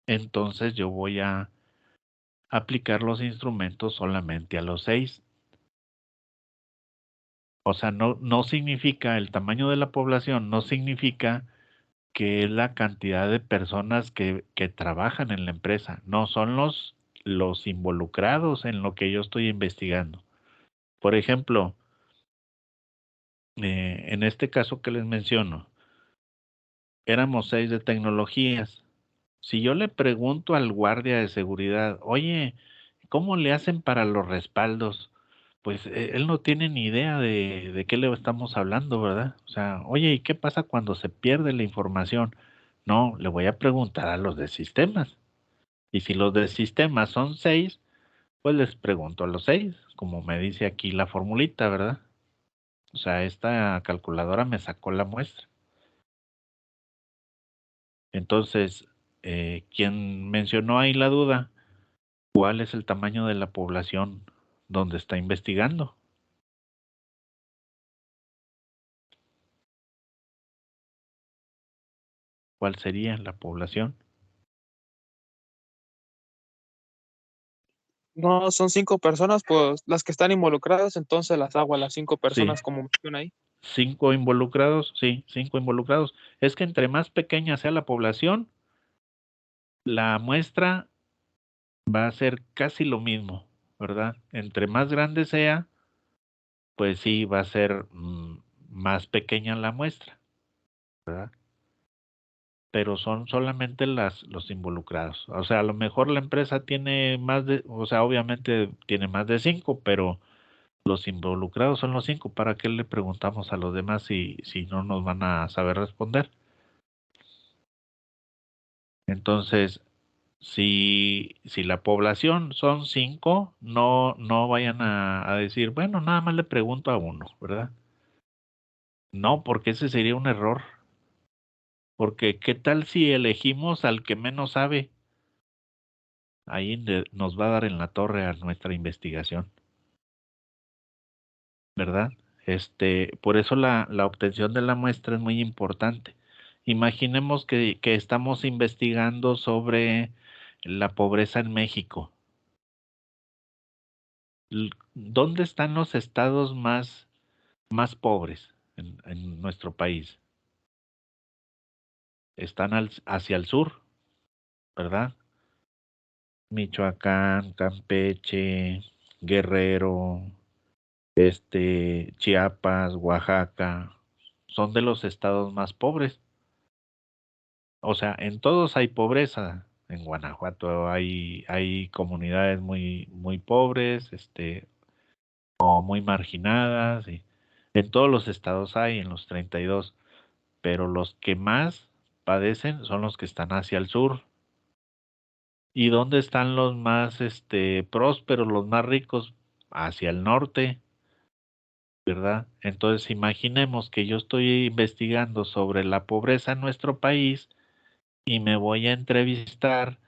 entonces yo voy a aplicar los instrumentos solamente a los 6. O sea, no significa el tamaño de la población, no significa que es la cantidad de personas que trabajan en la empresa. No, son los involucrados en lo que yo estoy investigando. Por ejemplo, en este caso que les menciono, éramos 6 de tecnologías. Si yo le pregunto al guardia de seguridad, oye, ¿cómo le hacen para los respaldos? Pues él no tiene ni idea de qué le estamos hablando, ¿verdad? O sea, oye, ¿y qué pasa cuando se pierde la información? No, le voy a preguntar a los de sistemas. Y si los de sistemas son 6, pues les pregunto a los 6, como me dice aquí la formulita, ¿verdad? O sea, esta calculadora me sacó la muestra. Entonces, ¿quién mencionó ahí la duda? ¿Cuál es el tamaño de la población donde está investigando? ¿Cuál sería la población? No, son 5 personas, pues las que están involucradas, entonces las hago a las 5 personas Sí, como menciona ahí. 5 involucrados, sí, 5 involucrados. Es que entre más pequeña sea la población, la muestra va a ser casi lo mismo, ¿verdad? Entre más grande sea, pues sí, va a ser más pequeña la muestra, ¿verdad? Pero son solamente los involucrados. O sea, a lo mejor la empresa tiene más de, o sea, obviamente tiene más de 5, pero los involucrados son los 5. ¿Para qué le preguntamos a los demás si no nos van a saber responder? Entonces, si la población son 5, no vayan a decir, bueno, nada más le pregunto a uno, ¿verdad? No, porque ese sería un error. Porque ¿qué tal si elegimos al que menos sabe? Ahí nos va a dar en la torre a nuestra investigación, ¿verdad? Por eso la obtención de la muestra es muy importante. Imaginemos que estamos investigando sobre la pobreza en México. ¿Dónde están los estados más pobres en nuestro país? Están hacia el sur, ¿verdad? Michoacán, Campeche, Guerrero, Chiapas, Oaxaca, son de los estados más pobres. O sea, en todos hay pobreza. En Guanajuato hay comunidades muy pobres, o muy marginadas, y en todos los estados hay, en los 32, pero los que más padecen son los que están hacia el sur. ¿Y dónde están los más, prósperos, los más ricos? Hacia el norte. ¿verdad? Entonces, imaginemos que yo estoy investigando sobre la pobreza en nuestro país y me voy a entrevistar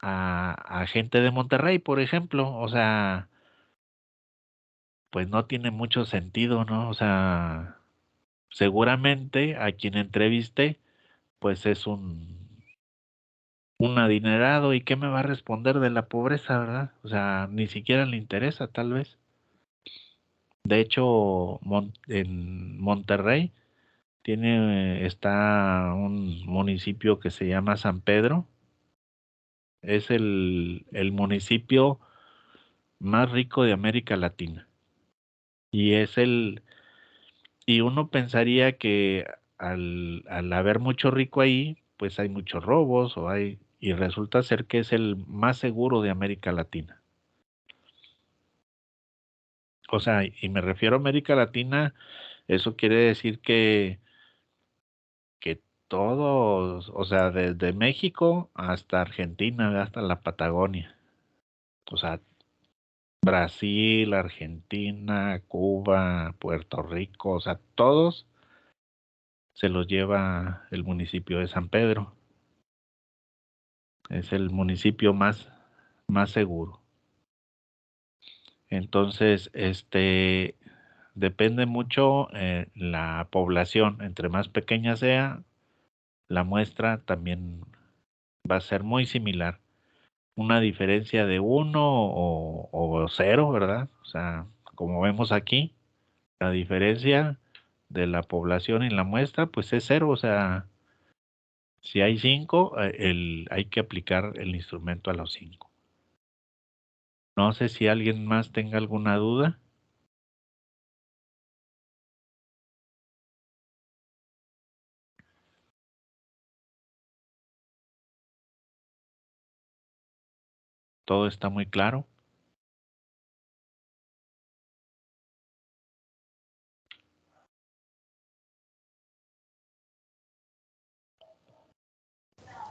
a gente de Monterrey, por ejemplo. O sea, pues no tiene mucho sentido, ¿no? O sea, seguramente a quien entreviste, pues es un adinerado y qué me va a responder de la pobreza, ¿verdad? O sea, ni siquiera le interesa, tal vez. De hecho, en Monterrey está un municipio que se llama San Pedro. Es el municipio más rico de América Latina. Y y uno pensaría que al haber mucho rico ahí, pues hay muchos robos y resulta ser que es el más seguro de América Latina. O sea, y me refiero a América Latina, eso quiere decir que todos, o sea, desde México hasta Argentina, hasta la Patagonia. O sea, Brasil, Argentina, Cuba, Puerto Rico, o sea, todos se los lleva el municipio de San Pedro. Es el municipio más seguro. Entonces, depende mucho la población. Entre más pequeña sea, la muestra también va a ser muy similar. Una diferencia de uno o cero, ¿verdad? O sea, como vemos aquí, la diferencia de la población en la muestra, pues es cero. O sea, si hay cinco, hay que aplicar el instrumento a los cinco. No sé si alguien más tenga alguna duda. Todo está muy claro.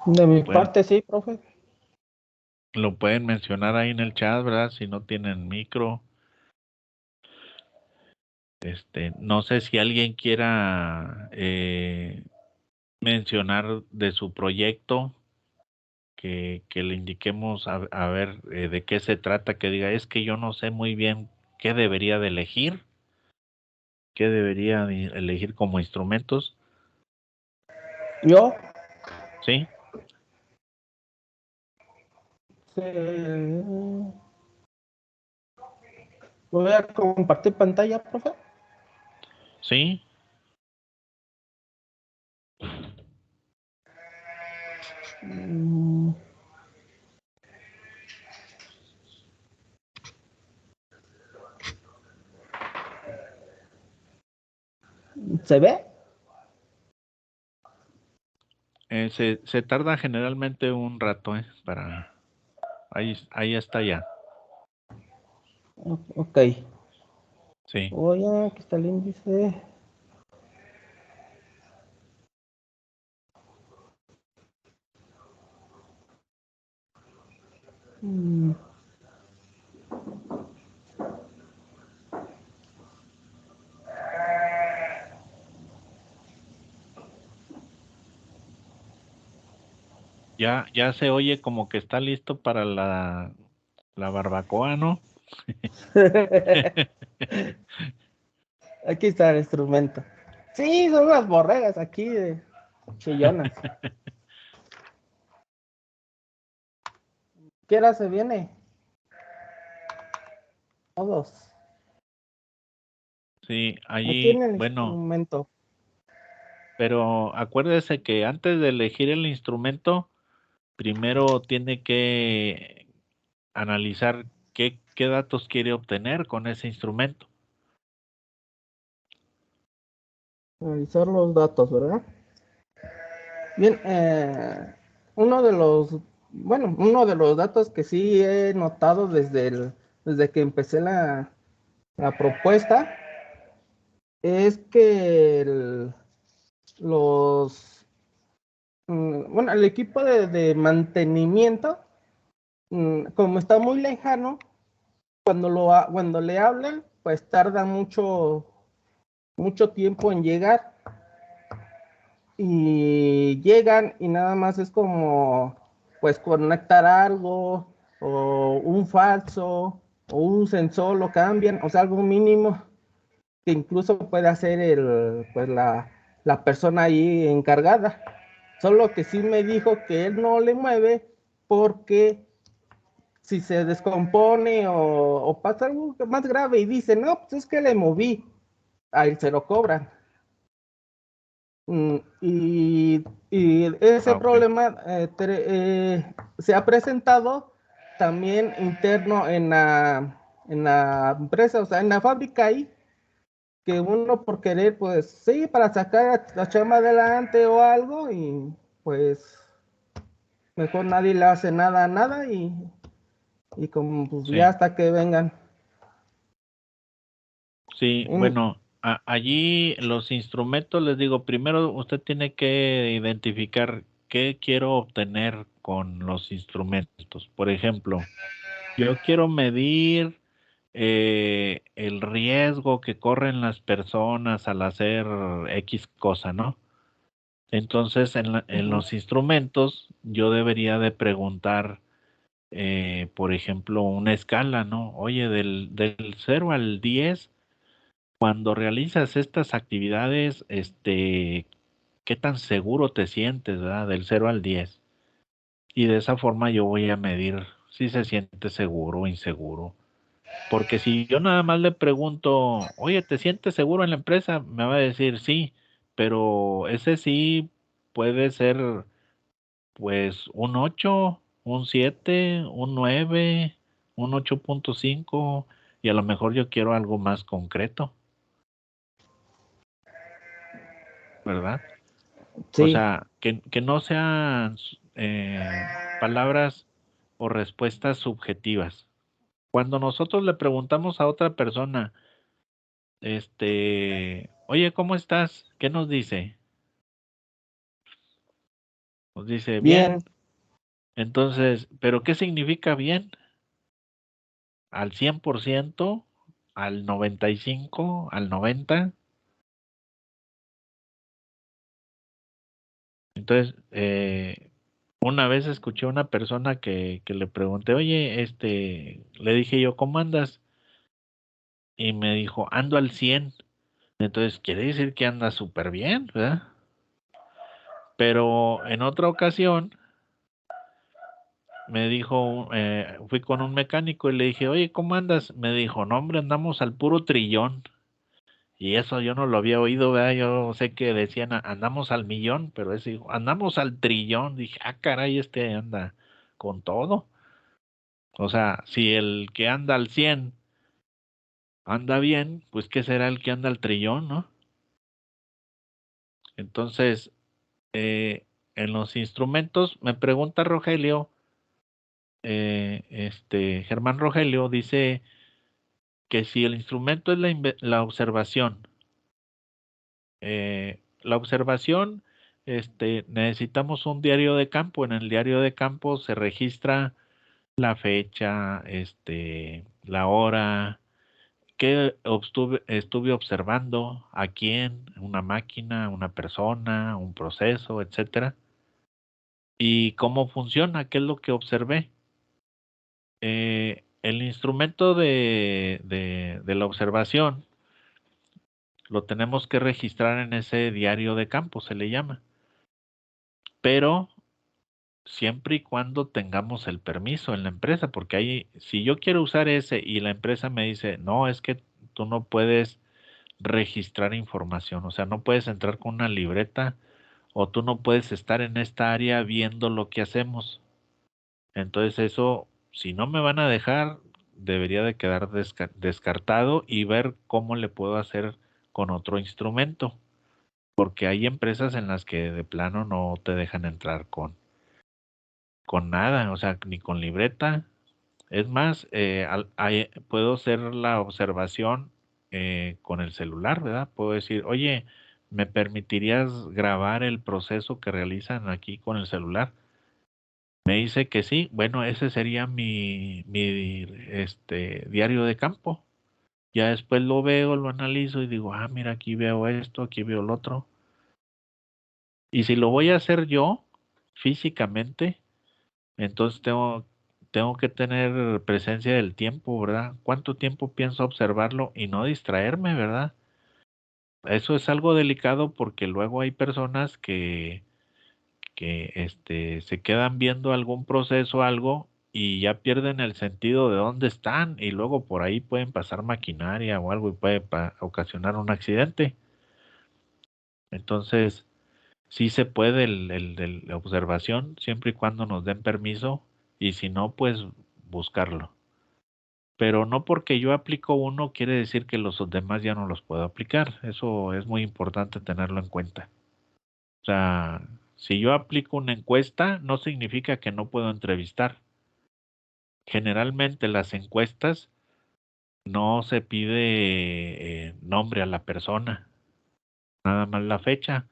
De mi Pueden, parte, sí, profe. lo pueden mencionar ahí en el chat, ¿verdad? Si no tienen micro. No sé si alguien quiera mencionar de su proyecto, que le indiquemos a ver de qué se trata, que diga, es que yo no sé muy bien qué debería de elegir, qué debería de elegir como instrumentos, Yo ¿sí? eh, voy a compartir pantalla, profe. Sí, Mm, ¿Se ve? se tarda generalmente un rato, ahí está ya, Ok. sí. Aquí está el índice. Mm, Ya se oye como que está listo para la barbacoa, ¿no? Aquí está el instrumento. Sí, son las borregas aquí de chillonas. ¿Qué hora se viene? Todos. Sí, Aquí allí, en el bueno, instrumento. pero acuérdese que antes de elegir el instrumento, primero tiene que analizar qué datos quiere obtener con ese instrumento. Revisar los datos, ¿verdad? Bien, uno de los datos que sí he notado desde que empecé la propuesta es que los, el equipo de mantenimiento, como está muy lejano, cuando le hablan, pues tarda mucho, mucho tiempo en llegar y llegan y nada más es como pues conectar algo o un falso o un sensor lo cambian, o sea, algo mínimo que incluso puede hacer pues la persona ahí encargada. Solo que sí me dijo que él no le mueve porque si se descompone o pasa algo más grave y dice, no, pues es que le moví, ahí se lo cobran. Y ese Ok. problema se ha presentado también interno en la empresa, o sea, en la fábrica ahí, que uno por querer, pues sí, para sacar la chama adelante o algo, y pues mejor nadie le hace nada a nada y como pues ya Sí, hasta que vengan. sí, En- bueno, allí los instrumentos, les digo, primero usted tiene que identificar qué quiero obtener con los instrumentos. Por ejemplo, yo quiero medir el riesgo que corren las personas al hacer X cosa, ¿no? Entonces, en Ujú. los instrumentos, yo debería de preguntar, por ejemplo, una escala, ¿no? Oye, del 0 al 10, cuando realizas estas actividades, ¿qué tan seguro te sientes, verdad? Del 0 al 10. Y de esa forma yo voy a medir si se siente seguro o inseguro. Porque si yo nada más le pregunto, oye, ¿te sientes seguro en la empresa? Me va a decir sí, pero ese sí puede ser pues un 8, un 7, un 9, un 8.5 y a lo mejor yo quiero algo más concreto, ¿verdad? O Sí, sea, que no sean palabras o respuestas subjetivas. Cuando nosotros le preguntamos a otra persona, oye, ¿cómo estás? ¿Qué nos dice? Nos dice, bien. bien, Entonces, ¿pero qué significa bien? ¿Al 100%? ¿Al 95? ¿Al 90? Entonces, una vez escuché a una persona que le pregunté, oye, le dije yo, ¿cómo andas? Y me dijo, ando al 100. Entonces, quiere decir que anda súper bien, ¿verdad? Pero en otra ocasión me dijo, fui con un mecánico y le dije, oye, ¿cómo andas? Me dijo, no, hombre, andamos al puro trillón. Y eso yo no lo había oído, ¿verdad? Yo sé que decían, andamos al millón, pero ese dijo, andamos al trillón. Dije, ah, caray, este anda con todo. O sea, si el que anda al 100 anda bien, pues ¿qué será el que anda al trillón, no? Entonces, en los instrumentos, me pregunta Rogelio, Germán Rogelio dice que si el instrumento es la observación, la observación, necesitamos un diario de campo. En el diario de campo se registra la fecha, la hora, qué estuve observando, a quién, una máquina, una persona, un proceso, etcétera, y cómo funciona, qué es lo que observé. El instrumento de la observación lo tenemos que registrar en ese diario de campo, se le llama. Pero siempre y cuando tengamos el permiso en la empresa, porque ahí, si yo quiero usar ese y la empresa me dice, no, es que tú no puedes registrar información, o sea, no puedes entrar con una libreta o tú no puedes estar en esta área viendo lo que hacemos. Entonces eso, si no me van a dejar, debería de quedar descartado y ver cómo le puedo hacer con otro instrumento, porque hay empresas en las que de plano no te dejan entrar con nada, o sea, ni con libreta. Es más, puedo hacer la observación con el celular, ¿verdad? Puedo decir, oye, ¿me permitirías grabar el proceso que realizan aquí con el celular? Me dice que sí. Bueno, ese sería mi diario de campo. Ya después lo veo, lo analizo y digo, ah, mira, aquí veo esto, aquí veo lo otro. Y si lo voy a hacer yo físicamente, entonces tengo que tener presencia del tiempo, ¿verdad? ¿Cuánto tiempo pienso observarlo y no distraerme, ¿verdad? Eso es algo delicado porque luego hay personas que se quedan viendo algún proceso, algo, y ya pierden el sentido de dónde están, y luego por ahí pueden pasar maquinaria o algo y puede ocasionar un accidente. Entonces, sí se puede la observación, siempre y cuando nos den permiso, y si no, pues buscarlo. Pero no porque yo aplico uno quiere decir que los demás ya no los puedo aplicar. Eso es muy importante tenerlo en cuenta. O sea, si yo aplico una encuesta, no significa que no puedo entrevistar. Generalmente las encuestas no se pide nombre a la persona, nada más la fecha,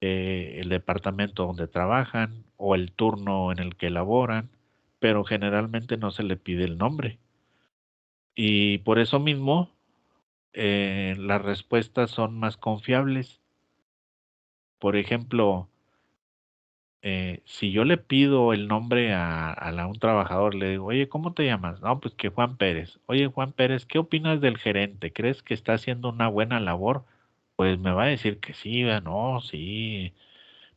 el departamento donde trabajan o el turno en el que laboran, pero generalmente no se le pide el nombre. Y por eso mismo las respuestas son más confiables. Por ejemplo, si yo le pido el nombre a un trabajador, le digo, oye, ¿cómo te llamas? No, pues que Juan Pérez. Oye, Juan Pérez, ¿qué opinas del gerente? ¿Crees que está haciendo una buena labor? Pues me va a decir que sí, no, sí.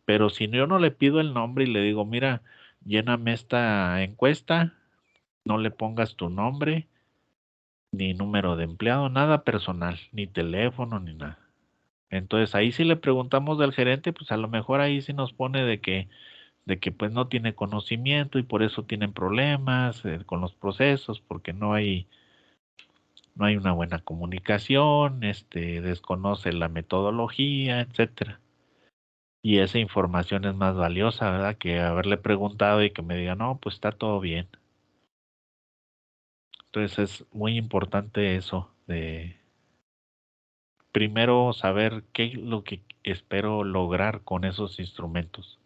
Pero si yo no le pido el nombre y le digo, mira, lléname esta encuesta, no le pongas tu nombre, ni número de empleado, nada personal, ni teléfono, ni nada. Entonces ahí si le preguntamos del gerente, pues a lo mejor ahí sí nos pone de que pues no tiene conocimiento y por eso tienen problemas con los procesos, porque no hay una buena comunicación, desconoce la metodología, etcétera. Y esa información es más valiosa, ¿verdad? Que haberle preguntado y que me diga, no, pues está todo bien. Entonces es muy importante eso de primero saber qué es lo que espero lograr con esos instrumentos.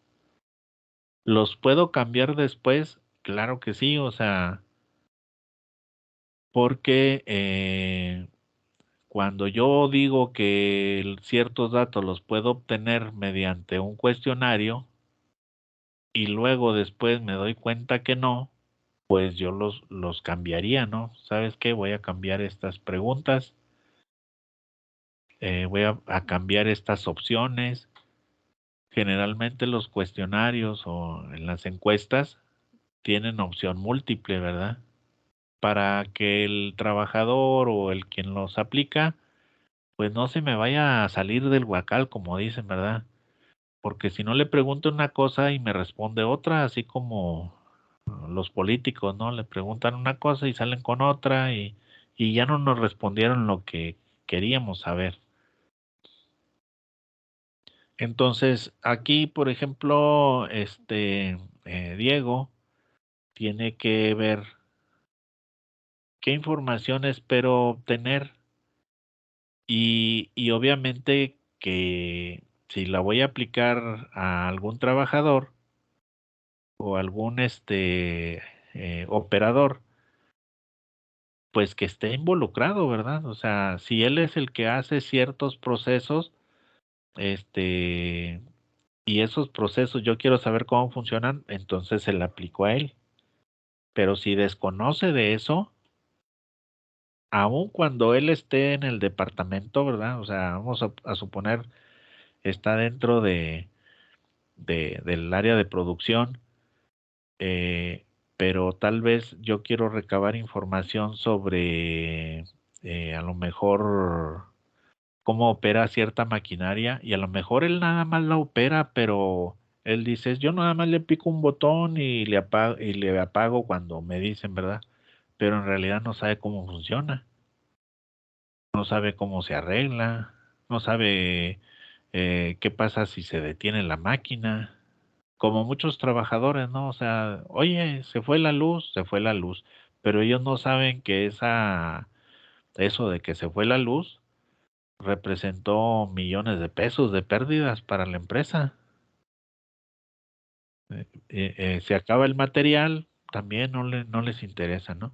¿Los puedo cambiar después? Claro que sí, o sea, porque cuando yo digo que ciertos datos los puedo obtener mediante un cuestionario y luego después me doy cuenta que no, pues yo los cambiaría, ¿no? ¿Sabes qué? Voy a cambiar estas preguntas, voy a cambiar estas opciones. Generalmente los cuestionarios o en las encuestas tienen opción múltiple, ¿verdad? Para que el trabajador o el quien los aplica, pues no se me vaya a salir del huacal, como dicen, ¿verdad? Porque si no le pregunto una cosa y me responde otra, así como los políticos, ¿no? Le preguntan una cosa y salen con otra y ya no nos respondieron lo que queríamos saber. Entonces, aquí, por ejemplo, Diego tiene que ver qué información espero obtener y obviamente que si la voy a aplicar a algún trabajador o algún operador, pues que esté involucrado, ¿verdad? O sea, si él es el que hace ciertos procesos, este, y esos procesos yo quiero saber cómo funcionan, entonces se le aplicó a él. Pero si desconoce de eso, aun cuando él esté en el departamento, ¿verdad? O sea, vamos a suponer, está dentro del área de producción, eh, pero tal vez yo quiero recabar información sobre a lo mejor cómo opera cierta maquinaria y a lo mejor él nada más la opera, pero él dice, yo nada más le pico un botón y le apago cuando me dicen, ¿verdad? Pero en realidad no sabe cómo funciona, no sabe cómo se arregla, no sabe qué pasa si se detiene la máquina, como muchos trabajadores, ¿no? O sea, oye, se fue la luz, se fue la luz, pero ellos no saben que eso de que se fue la luz representó millones de pesos de pérdidas para la empresa. Se acaba el material, también no les interesa, ¿no?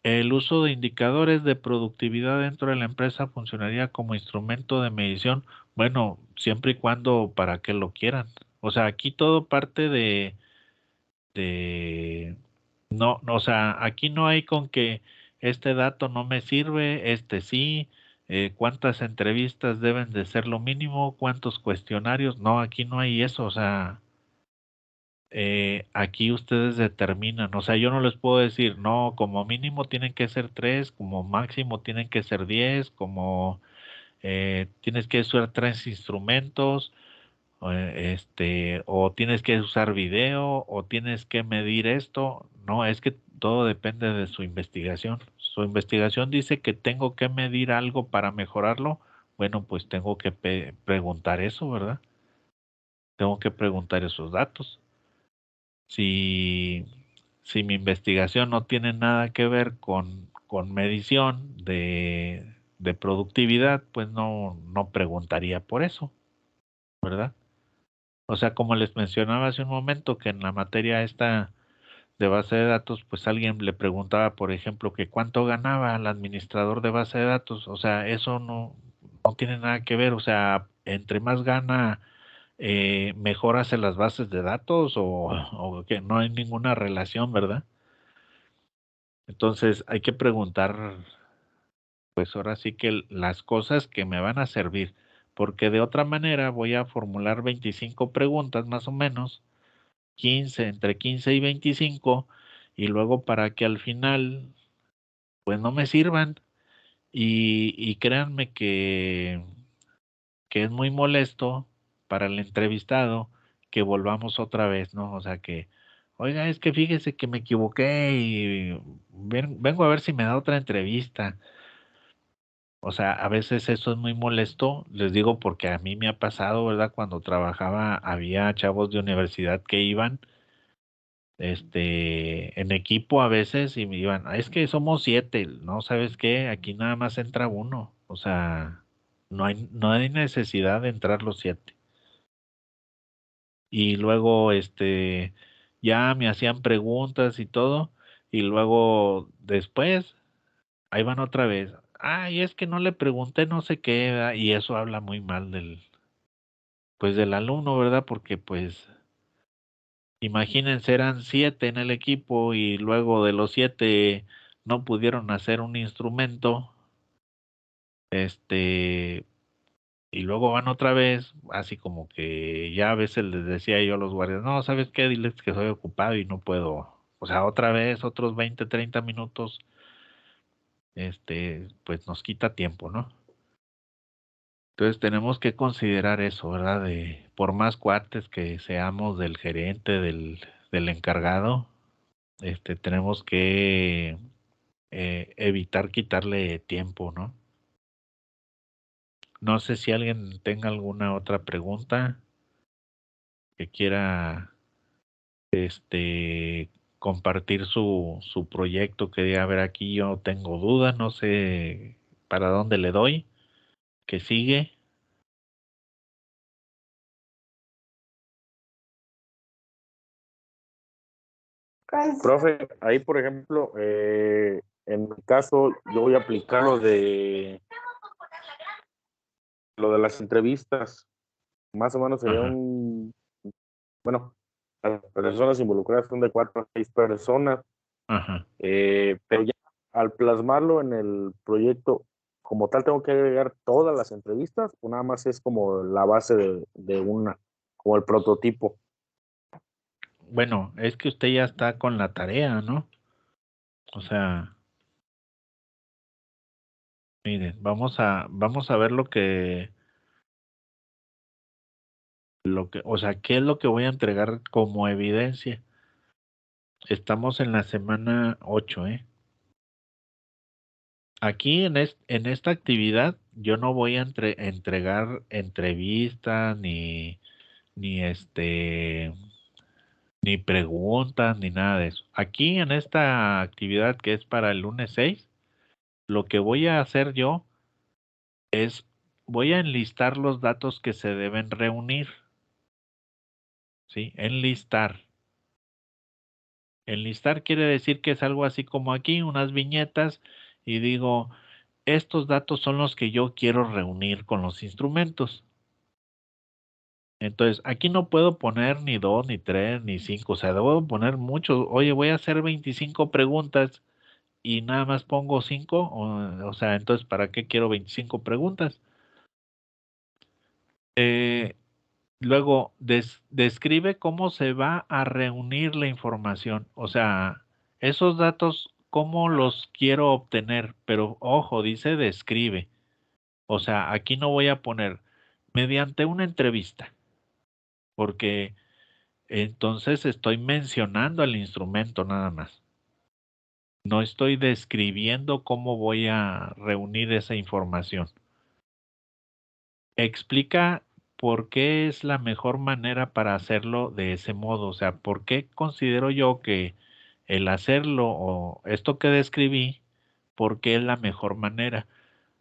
El uso de indicadores de productividad dentro de la empresa funcionaría como instrumento de medición. Bueno, siempre y cuando para que lo quieran. O sea, aquí todo parte de, no, o sea, aquí no hay con que este dato no me sirve, este sí, cuántas entrevistas deben de ser lo mínimo, cuántos cuestionarios. No, aquí no hay eso, o sea, aquí ustedes determinan, o sea, yo no les puedo decir, no, como mínimo tienen que ser 3, como máximo tienen que ser 10, como tienes que usar 3 instrumentos, o tienes que usar video, o tienes que medir esto. No, es que todo depende de su investigación. Su investigación dice que tengo que medir algo para mejorarlo. Bueno, pues tengo que preguntar eso, ¿verdad? Tengo que preguntar esos datos. Si, si mi investigación no tiene nada que ver con medición de productividad, pues no preguntaría por eso, ¿verdad? O sea, como les mencionaba hace un momento, que en la materia esta de base de datos, pues alguien le preguntaba, por ejemplo, que cuánto ganaba el administrador de base de datos. O sea, eso no tiene nada que ver. O sea, entre más gana, mejor hace las bases de datos o que no hay ninguna relación, ¿verdad? Entonces hay que preguntar, pues ahora sí que las cosas que me van a servir, porque de otra manera voy a formular 25 preguntas más o menos 15, entre 15 y 25, y luego para que al final, pues no me sirvan. Y créanme que es muy molesto para el entrevistado que volvamos otra vez, ¿no? O sea que, oiga, es que fíjese que me equivoqué y vengo a ver si me da otra entrevista. O sea, a veces eso es muy molesto, les digo porque a mí me ha pasado, ¿verdad? Cuando trabajaba, había chavos de universidad que iban en equipo a veces y me iban, "Ah, es que somos 7, no sabes qué, aquí nada más entra uno, o sea, no hay necesidad de entrar los 7". Y luego, ya me hacían preguntas y todo, y luego después, ahí van otra vez, ay, es que no le pregunté no sé qué, ¿verdad? Y eso habla muy mal pues del alumno, ¿verdad? Porque pues imagínense, eran 7 en el equipo y luego de los 7 no pudieron hacer un instrumento, este, y luego van otra vez, así como que ya a veces les decía yo a los guardias, no, ¿sabes qué? Diles que soy ocupado y no puedo, o sea, otra vez, otros 20, 30 minutos, pues nos quita tiempo, ¿no? Entonces tenemos que considerar eso, ¿verdad? Por más cuates que seamos del gerente, del encargado, tenemos que evitar quitarle tiempo, ¿no? No sé si alguien tenga alguna otra pregunta que quiera, compartir su proyecto, que diga, a ver, aquí yo tengo dudas, no sé para dónde le doy, que sigue. Profe, ahí por ejemplo, en mi caso, yo voy a aplicar lo de las entrevistas. Más o menos sería Ajá, bueno, las personas involucradas son de 4 a 6 personas, ajá. pero ya al plasmarlo en el proyecto, como tal, tengo que agregar todas las entrevistas, o nada más es como la base de una, como el prototipo. Bueno, es que usted ya está con la tarea, ¿no? O sea, miren, vamos a ver o sea, qué es lo que voy a entregar como evidencia. Estamos en la semana 8, ¿eh? Aquí en esta actividad yo no voy a entregar entrevistas ni ni preguntas ni nada de eso. Aquí en esta actividad que es para el lunes 6, lo que voy a hacer yo es voy a enlistar los datos que se deben reunir, ¿sí? Enlistar. Enlistar quiere decir que es algo así como aquí, unas viñetas, y digo, estos datos son los que yo quiero reunir con los instrumentos. Entonces, aquí no puedo poner ni 2, ni 3, ni 5, o sea, debo poner muchos. Oye, voy a hacer 25 preguntas y nada más pongo 5, o sea, entonces, ¿para qué quiero 25 preguntas? Luego, describe cómo se va a reunir la información, o sea, esos datos, cómo los quiero obtener, pero ojo, dice describe, o sea, aquí no voy a poner mediante una entrevista, porque entonces estoy mencionando el instrumento nada más. No estoy describiendo cómo voy a reunir esa información. Explica por qué es la mejor manera para hacerlo de ese modo. O sea, por qué considero yo que el hacerlo o esto que describí, por qué es la mejor manera.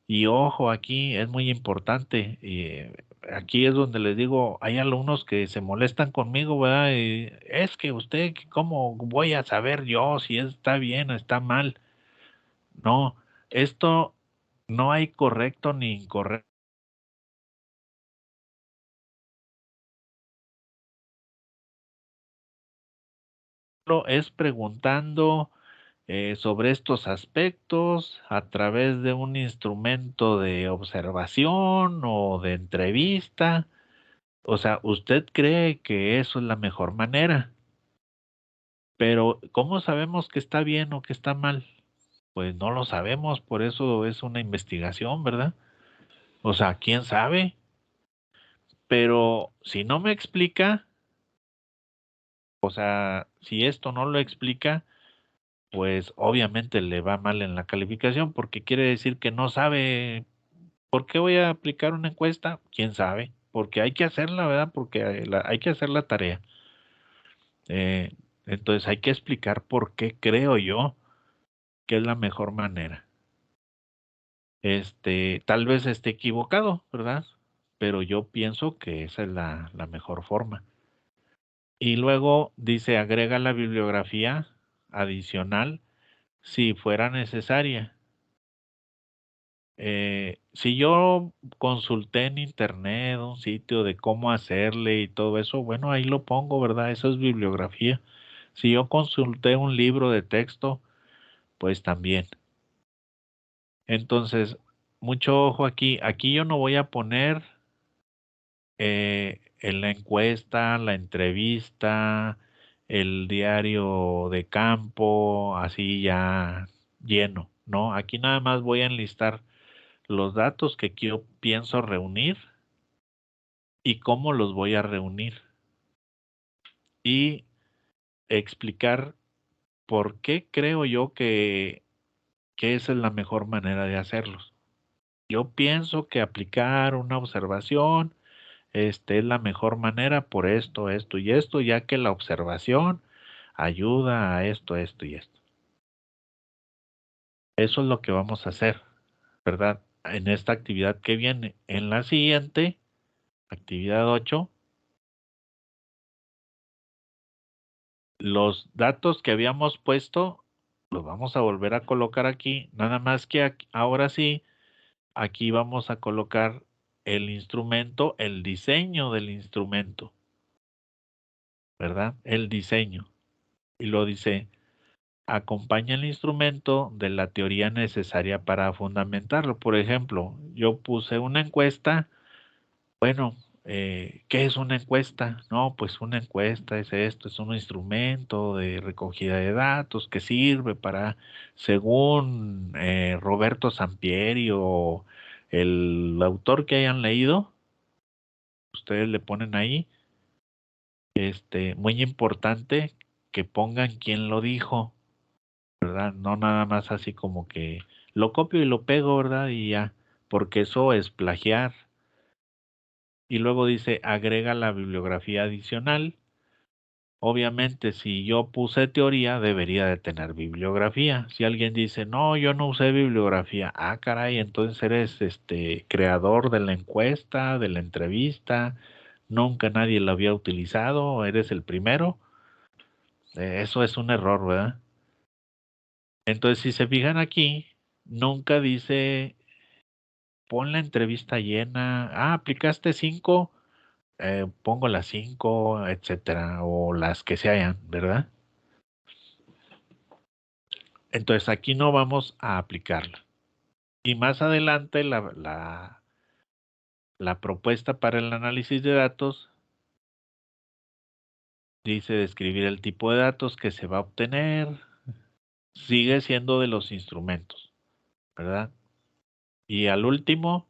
Y ojo, aquí es muy importante. Y aquí es donde les digo, hay alumnos que se molestan conmigo, ¿verdad? Y es que usted, ¿cómo voy a saber yo si está bien o está mal? No, esto no hay correcto ni incorrecto. Es preguntando sobre estos aspectos a través de un instrumento de observación o de entrevista. O sea, usted cree que eso es la mejor manera, pero ¿cómo sabemos que está bien o que está mal? Pues no lo sabemos, por eso es una investigación, ¿verdad? O sea, ¿quién sabe? Pero si no me explica, o sea, si esto no lo explica, pues obviamente le va mal en la calificación porque quiere decir que no sabe. ¿Por qué voy a aplicar una encuesta? ¿Quién sabe? Porque hay que hacerla, ¿verdad? Porque hay que hacer la tarea. Eh, entonces hay que explicar por qué creo yo que es la mejor manera. Tal vez esté equivocado, ¿verdad? Pero yo pienso que esa es la mejor forma. Y luego dice, agrega la bibliografía adicional si fuera necesaria. Si yo consulté en internet un sitio de cómo hacerle y todo eso, bueno, ahí lo pongo, ¿verdad? Eso es bibliografía. Si yo consulté un libro de texto, pues también. Entonces, mucho ojo aquí. Aquí yo no voy a poner en la encuesta, la entrevista, el diario de campo, así ya lleno, ¿no? Aquí nada más voy a enlistar los datos que yo pienso reunir y cómo los voy a reunir y explicar por qué creo yo que esa es la mejor manera de hacerlos. Yo pienso que aplicar una observación es la mejor manera por esto, esto y esto, ya que la observación ayuda a esto, esto y esto. Eso es lo que vamos a hacer, ¿verdad? En esta actividad que viene. En la siguiente, actividad 8, los datos que habíamos puesto los vamos a volver a colocar aquí, nada más que ahora sí, aquí vamos a colocar el instrumento, el diseño del instrumento, ¿verdad? El diseño. Y lo dice, acompaña el instrumento de la teoría necesaria para fundamentarlo. Por ejemplo, yo puse una encuesta. Bueno, ¿qué es una encuesta? No, pues una encuesta es esto, es un instrumento de recogida de datos que sirve para, según Roberto Sampieri o el autor que hayan leído, ustedes le ponen ahí, muy importante que pongan quién lo dijo, ¿verdad? No nada más así como que lo copio y lo pego, ¿verdad? Y ya, porque eso es plagiar. Y luego dice, agrega la bibliografía adicional. Obviamente, si yo puse teoría, debería de tener bibliografía. Si alguien dice, no, yo no usé bibliografía, ah, caray, entonces eres creador de la encuesta, de la entrevista, nunca nadie la había utilizado, eres el primero. Eso es un error, ¿verdad? Entonces, si se fijan aquí, nunca dice, pon la entrevista llena, aplicaste 5, pongo las 5, etcétera, o las que se hayan, ¿verdad? Entonces, aquí no vamos a aplicarla. Y más adelante, la propuesta para el análisis de datos dice describir el tipo de datos que se va a obtener, sigue siendo de los instrumentos, ¿verdad? Y al último,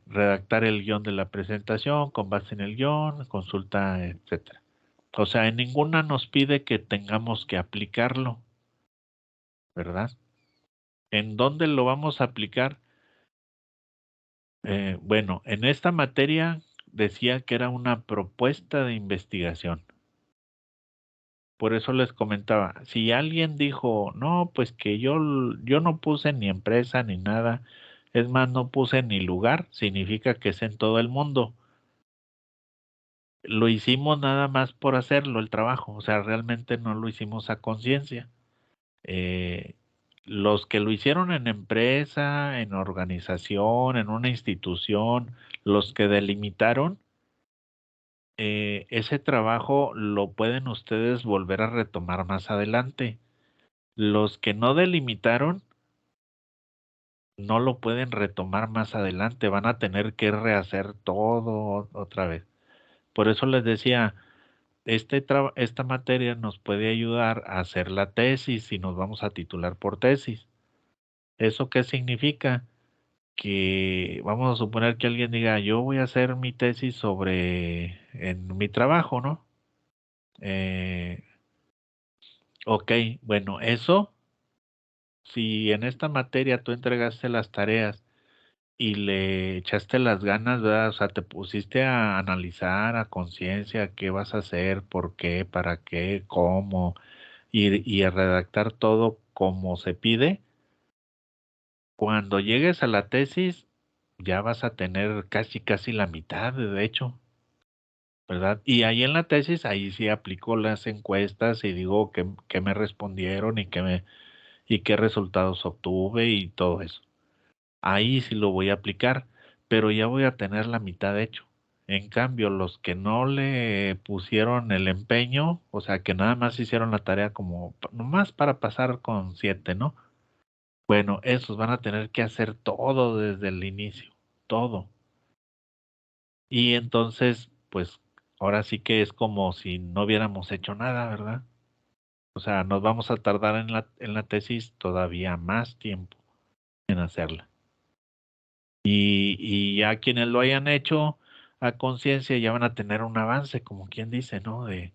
redactar el guión de la presentación con base en el guión, consulta, etcétera. O sea, en ninguna nos pide que tengamos que aplicarlo, ¿verdad? ¿En dónde lo vamos a aplicar? Bueno, en esta materia decía que era una propuesta de investigación. Por eso les comentaba, si alguien dijo, no, pues que yo no puse ni empresa ni nada, es más, no puse ni lugar, significa que es en todo el mundo. Lo hicimos nada más por hacerlo, el trabajo, o sea, realmente no lo hicimos a conciencia. Los que lo hicieron en empresa, en organización, en una institución, los que delimitaron, ese trabajo lo pueden ustedes volver a retomar más adelante. Los que no delimitaron, no lo pueden retomar más adelante, van a tener que rehacer todo otra vez. Por eso les decía, esta materia nos puede ayudar a hacer la tesis y nos vamos a titular por tesis. ¿Eso qué significa? Que vamos a suponer que alguien diga, yo voy a hacer mi tesis en mi trabajo, ¿no? Ok, bueno, eso, si en esta materia tú entregaste las tareas y le echaste las ganas, ¿verdad? O sea, te pusiste a analizar a conciencia qué vas a hacer, por qué, para qué, cómo, y a redactar todo como se pide. Cuando llegues a la tesis, ya vas a tener casi la mitad, de hecho, ¿verdad? Y ahí en la tesis, ahí sí aplico las encuestas y digo qué me respondieron y qué resultados obtuve y todo eso. Ahí sí lo voy a aplicar, pero ya voy a tener la mitad hecho. En cambio, los que no le pusieron el empeño, o sea, que nada más hicieron la tarea como nomás para pasar con 7, ¿no? Bueno, esos van a tener que hacer todo desde el inicio, todo. Y entonces, pues, ahora sí que es como si no hubiéramos hecho nada, ¿verdad? O sea, nos vamos a tardar en la tesis todavía más tiempo en hacerla. Y ya quienes lo hayan hecho a conciencia ya van a tener un avance, como quien dice, ¿no? De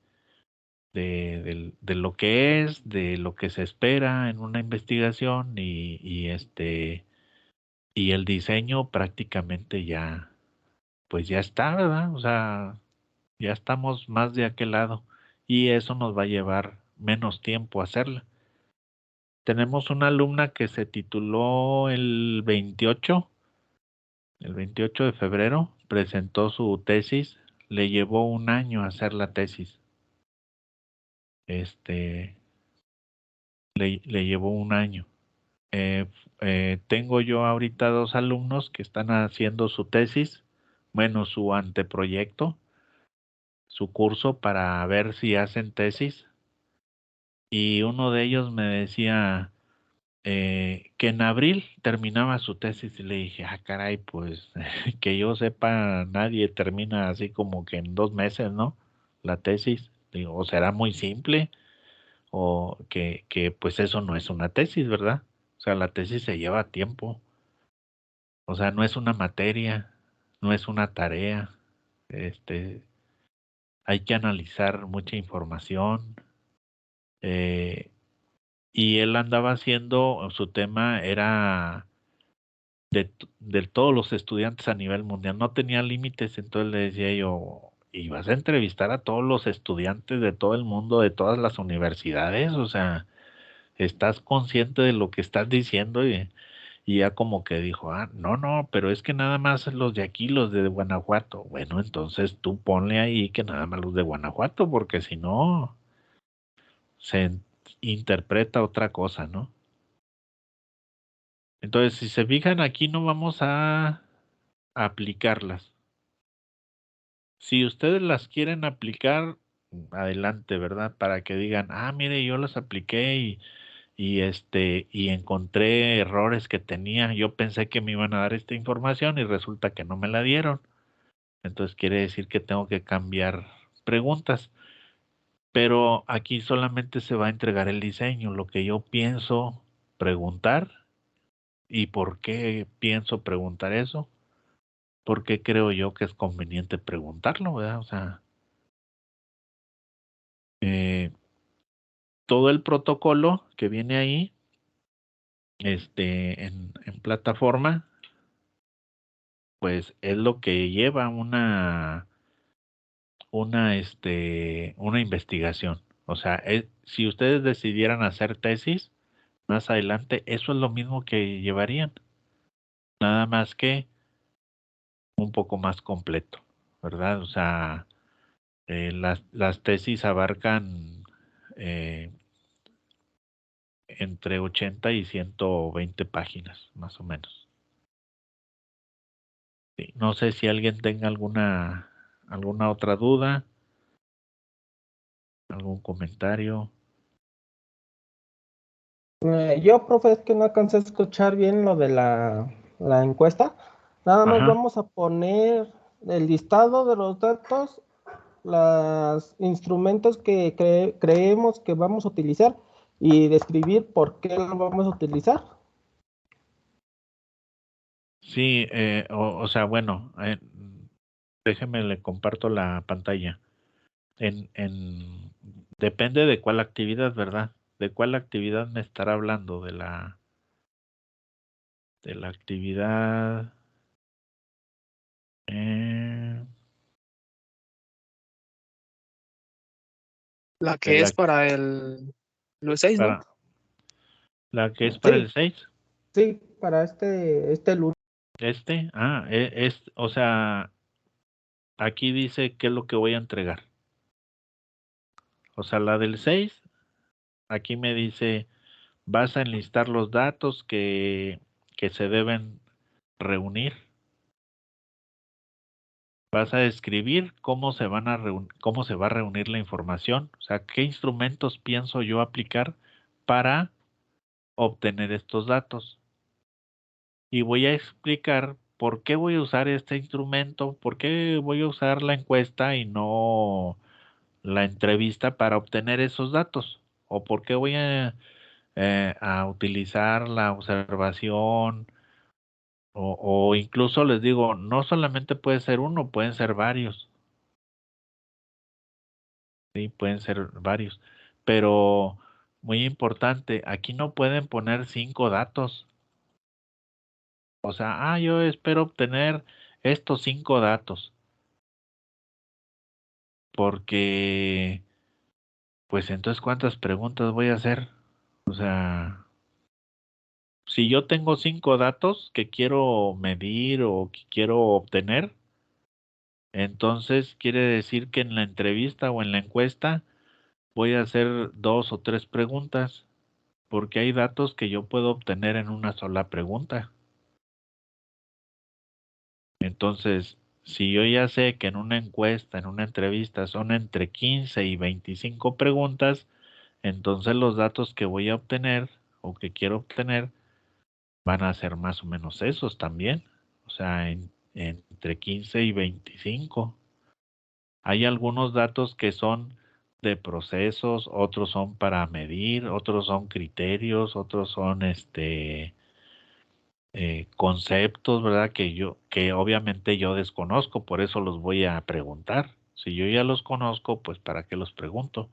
lo que es, de lo que se espera en una investigación y el diseño prácticamente ya, pues ya está, ¿verdad? O sea, ya estamos más de aquel lado y eso nos va a llevar menos tiempo hacerla. Tenemos una alumna que se tituló el 28 de febrero, presentó su tesis, le llevó un año hacer la tesis. Este, le llevó un año. Tengo yo ahorita 2 alumnos que están haciendo su tesis, bueno, su anteproyecto, su curso para ver si hacen tesis. Y uno de ellos me decía que en abril terminaba su tesis y le dije, caray, pues que yo sepa, nadie termina así como que en 2 meses, ¿no? La tesis. Digo, o será muy simple, o que pues eso no es una tesis, ¿verdad? O sea, la tesis se lleva tiempo. O sea, no es una materia, no es una tarea. Este, hay que analizar mucha información. eh, y él andaba haciendo, su tema era de todos los estudiantes a nivel mundial, no tenía límites, entonces le decía yo, ¿y vas a entrevistar a todos los estudiantes de todo el mundo, de todas las universidades? O sea, ¿estás consciente de lo que estás diciendo? Y Y ya como que dijo, no, pero es que nada más los de aquí, los de Guanajuato. Bueno, entonces tú ponle ahí que nada más los de Guanajuato, porque si no, se interpreta otra cosa, ¿no? Entonces, si se fijan, aquí no vamos a aplicarlas. Si ustedes las quieren aplicar, adelante, ¿verdad? Para que digan, mire, yo las apliqué y encontré errores que tenía. Yo pensé que me iban a dar esta información y resulta que no me la dieron. Entonces quiere decir que tengo que cambiar preguntas. Pero aquí solamente se va a entregar el diseño, lo que yo pienso preguntar. ¿Y por qué pienso preguntar eso? Porque creo yo que es conveniente preguntarlo, ¿verdad? O sea, todo el protocolo que viene ahí, en plataforma, pues es lo que lleva una investigación. O sea, si ustedes decidieran hacer tesis más adelante, eso es lo mismo que llevarían, nada más que un poco más completo, ¿verdad? O sea, las tesis abarcan eh, entre 80 y 120 páginas, más o menos. Sí, no sé si alguien tenga alguna otra duda, algún comentario. Yo, profe, es que no alcancé a escuchar bien lo de la encuesta. Nada más Ajá. vamos a poner el listado de los datos, los instrumentos que creemos que vamos a utilizar y describir por qué lo vamos a utilizar. Sí, o sea, bueno, déjeme le comparto la pantalla. Depende de cuál actividad, ¿verdad? ¿De cuál actividad me estará hablando? De la actividad. eh, La de que es la, para los 6, ¿no? para, la que es para Sí, el 6. sí, para este lunes. O sea, aquí dice qué es lo que voy a entregar. O sea, la del 6, aquí me dice, vas a enlistar los datos que se deben reunir. Vas a describir cómo se cómo se va a reunir la información, o sea, qué instrumentos pienso yo aplicar para obtener estos datos. Y voy a explicar por qué voy a usar este instrumento, por qué voy a usar la encuesta y no la entrevista para obtener esos datos, o por qué voy a utilizar la observación, o incluso les digo, no solamente puede ser uno, pueden ser varios. Sí, pueden ser varios, pero muy importante, aquí no pueden poner 5 datos. O sea, yo espero obtener estos 5 datos, porque, pues entonces, ¿cuántas preguntas voy a hacer? O sea, si yo tengo 5 datos que quiero medir o que quiero obtener, entonces quiere decir que en la entrevista o en la encuesta voy a hacer 2 o 3 preguntas, porque hay datos que yo puedo obtener en una sola pregunta. Entonces, si yo ya sé que en una encuesta, en una entrevista, son entre 15 y 25 preguntas, entonces los datos que voy a obtener o que quiero obtener van a ser más o menos esos también. O sea, entre 15 y 25. Hay algunos datos que son de procesos, otros son para medir, otros son criterios, otros son conceptos, ¿verdad? Que obviamente yo desconozco, por eso los voy a preguntar. Si yo ya los conozco, pues ¿para qué los pregunto?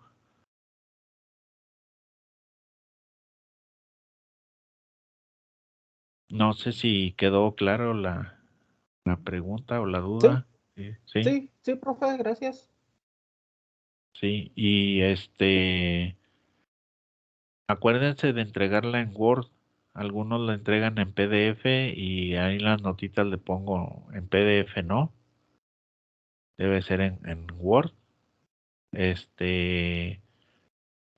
No sé si quedó claro la pregunta o la Sí, duda. Sí, sí, sí, sí, profe, gracias. sí. Y acuérdense de entregarla en Word. algunos lo entregan en PDF y ahí las notitas le pongo en PDF, ¿no? Debe ser en Word.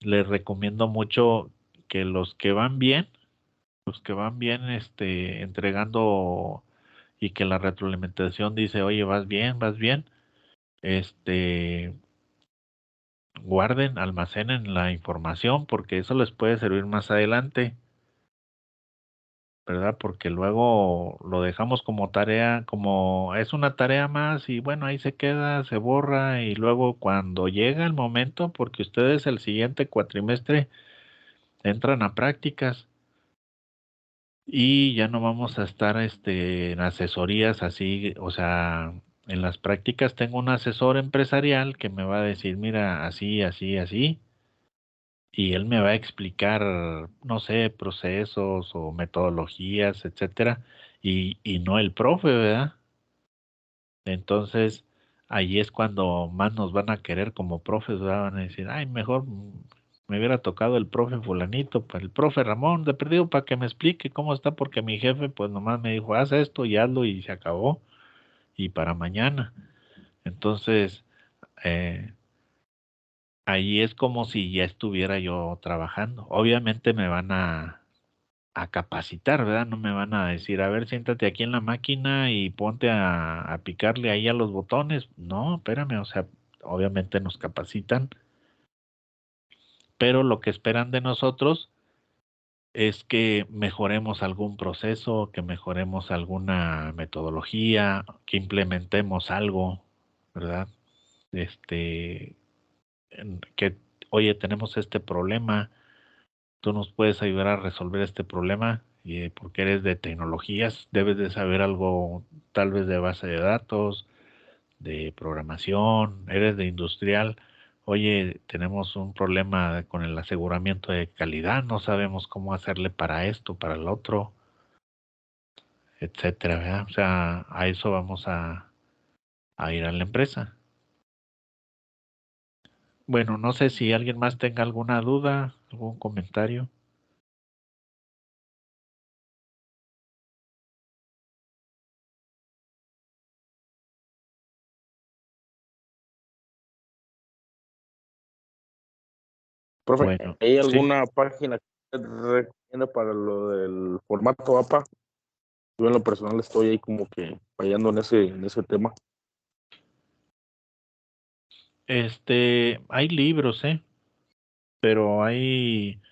Les recomiendo mucho que los que van bien, entregando y que la retroalimentación dice, oye, vas bien, guarden, almacenen la información porque eso les puede servir más adelante, ¿verdad? Porque luego lo dejamos como tarea, como es una tarea más y bueno, ahí se queda, se borra y luego cuando llega el momento, porque ustedes el siguiente cuatrimestre entran a prácticas y ya no vamos a estar en asesorías así, o sea, en las prácticas tengo un asesor empresarial que me va a decir, mira, así, así, así, y él me va a explicar, no sé, procesos o metodologías, etcétera, y no el profe, ¿verdad? Entonces, ahí es cuando más nos van a querer como profes, ¿verdad? Van a decir, ay, mejor me hubiera tocado el profe fulanito, pues el profe Ramón, de perdido para que me explique cómo está, porque mi jefe pues nomás me dijo, haz esto y hazlo y se acabó, y para mañana. Entonces, eh, ahí es como si ya estuviera yo trabajando. Obviamente me van a capacitar, ¿verdad? No me van a decir, a ver, siéntate aquí en la máquina y ponte a picarle ahí a los botones. No, espérame, o sea, obviamente nos capacitan, pero lo que esperan de nosotros es que mejoremos algún proceso, que mejoremos alguna metodología, que implementemos algo, ¿verdad? Este, que, oye, tenemos este problema, tú nos puedes ayudar a resolver este problema y porque eres de tecnologías, debes de saber algo tal vez de base de datos, de programación, eres de industrial. Oye, tenemos un problema con el aseguramiento de calidad, no sabemos cómo hacerle para esto, para el otro, etcétera, ¿verdad? O sea, a eso vamos a ir a la empresa. Bueno, no sé si alguien más tenga alguna duda, algún comentario. Profe, Bueno, ¿hay sí. alguna página que usted recomienda para lo del formato APA? Yo en lo personal estoy ahí como que fallando en ese tema. Hay libros, pero hay,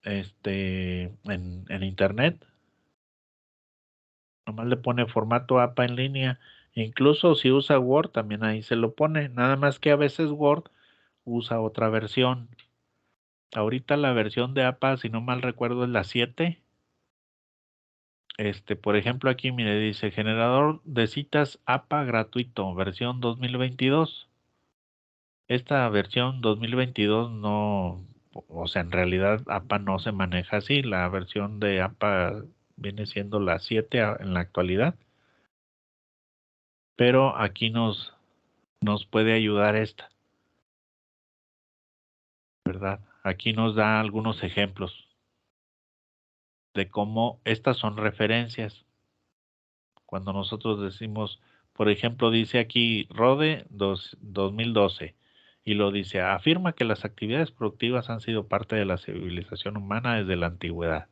en internet, nomás le pone formato APA en línea. Incluso si usa Word, también ahí se lo pone. Nada más que a veces Word usa otra versión. Ahorita la versión de APA, si no mal recuerdo, es la 7. Por ejemplo, aquí mire, dice generador de citas APA gratuito, versión 2022. Esta versión 2022 no, o sea, en realidad APA no se maneja así. La versión de APA viene siendo la 7 en la actualidad. Pero aquí nos puede ayudar esta, ¿verdad? Aquí nos da algunos ejemplos de cómo estas son referencias. Cuando nosotros decimos, por ejemplo, dice aquí Rode 2012 y lo dice, afirma que las actividades productivas han sido parte de la civilización humana desde la antigüedad.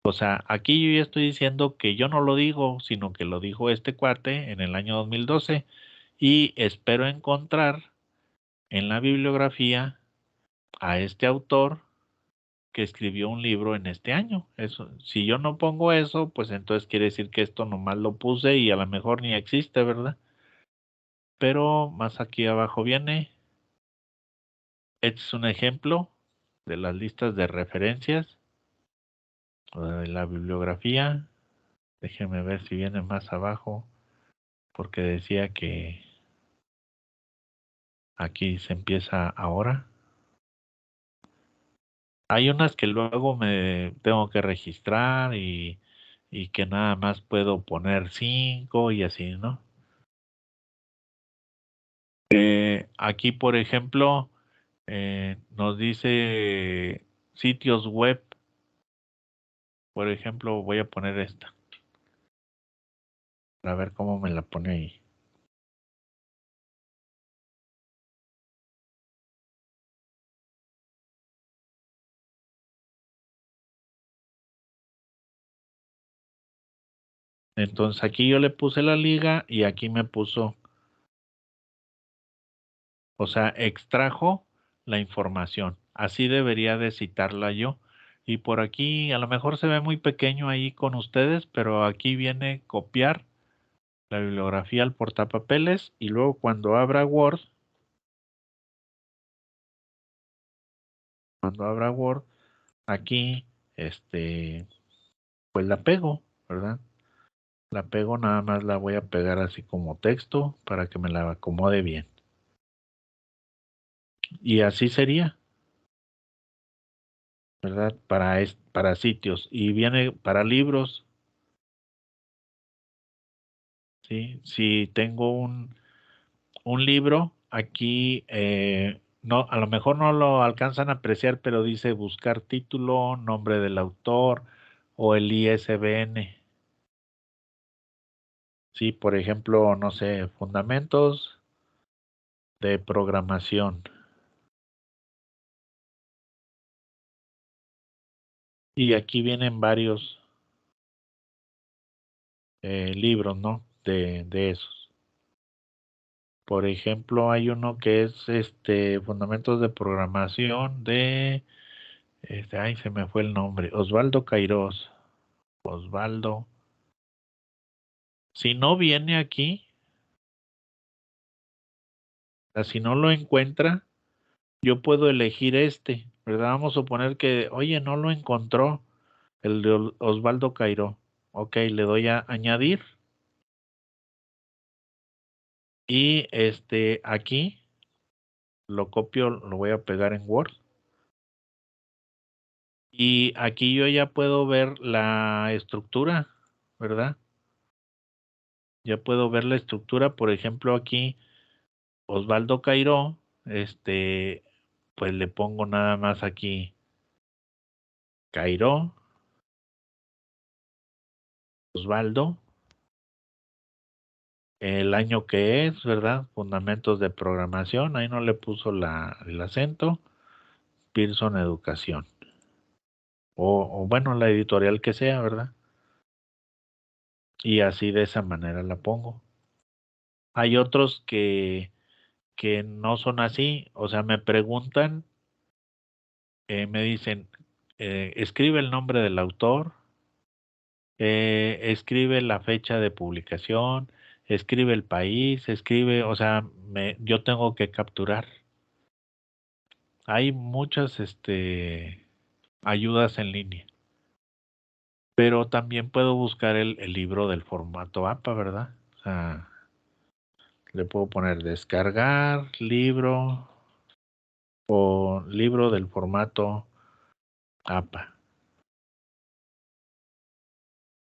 O sea, aquí yo ya estoy diciendo que yo no lo digo, sino que lo dijo este cuate en el año 2012 y espero encontrar en la bibliografía a este autor que escribió un libro en este año. Eso, si yo no pongo eso, pues entonces quiere decir que esto nomás lo puse y a lo mejor ni existe, ¿verdad? Pero más aquí abajo viene, este es un ejemplo de las listas de referencias o de la bibliografía. Déjenme ver si viene más abajo, porque decía que aquí se empieza ahora. Hay unas que luego me tengo que registrar y que nada más puedo poner 5 y así, ¿no? Aquí, por ejemplo, nos dice sitios web Por ejemplo, voy a poner esta. A ver cómo me la pone ahí. Entonces aquí yo le puse la liga y aquí me puso, o sea, extrajo la información. Así debería de citarla yo. Y por aquí a lo mejor se ve muy pequeño ahí con ustedes, pero aquí viene copiar la bibliografía al portapapeles y luego cuando abra Word, aquí, pues la pego, ¿verdad? La pego, nada más la voy a pegar así como texto para que me la acomode bien. Y así sería, ¿verdad? Para sitios. Y viene para libros, ¿sí? Si tengo un libro, aquí, no, a lo mejor no lo alcanzan a apreciar, pero dice buscar título, nombre del autor o el ISBN. Sí, por ejemplo, no sé, fundamentos de programación. Y aquí vienen varios libros, ¿no? De esos. Por ejemplo, hay uno que es Fundamentos de Programación de ay, se me fue el nombre. Osvaldo Cairós. Osvaldo. Si no viene aquí, o sea, si no lo encuentra, yo puedo elegir ¿verdad? Vamos a suponer que, oye, no lo encontró el de Osvaldo Cairó. Ok, le doy a añadir. Y aquí lo copio, lo voy a pegar en Word. Y aquí yo ya puedo ver la estructura, ¿verdad? Ya puedo ver la estructura, por ejemplo, aquí Osvaldo Cairó, pues le pongo nada más aquí Cairó, Osvaldo, el año que es, ¿verdad? Fundamentos de programación, ahí no le puso el acento, Pearson Educación, o bueno, la editorial que sea, ¿verdad? Y así de esa manera la pongo. Hay otros que no son así, o sea, me preguntan, me dicen, escribe el nombre del autor, escribe la fecha de publicación, escribe el país, escribe, o sea, yo tengo que capturar. Hay muchas, ayudas en línea, pero también puedo buscar el libro del formato APA, ¿verdad? O sea, le puedo poner descargar libro o libro del formato APA.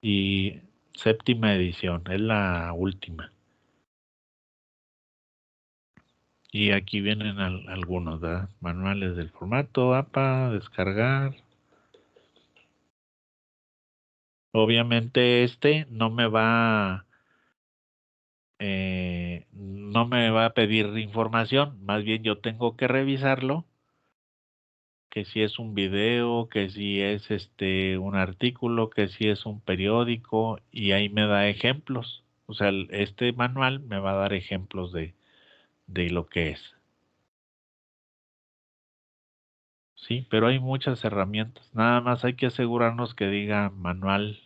Y séptima edición, es la última. Y aquí vienen algunos, ¿verdad? Manuales del formato APA, descargar. Obviamente no me va a pedir información, más bien yo tengo que revisarlo, que si es un video, que si es un artículo, que si es un periódico, y ahí me da ejemplos. O sea, este manual me va a dar ejemplos de lo que es. Sí, pero hay muchas herramientas. Nada más hay que asegurarnos que diga manual,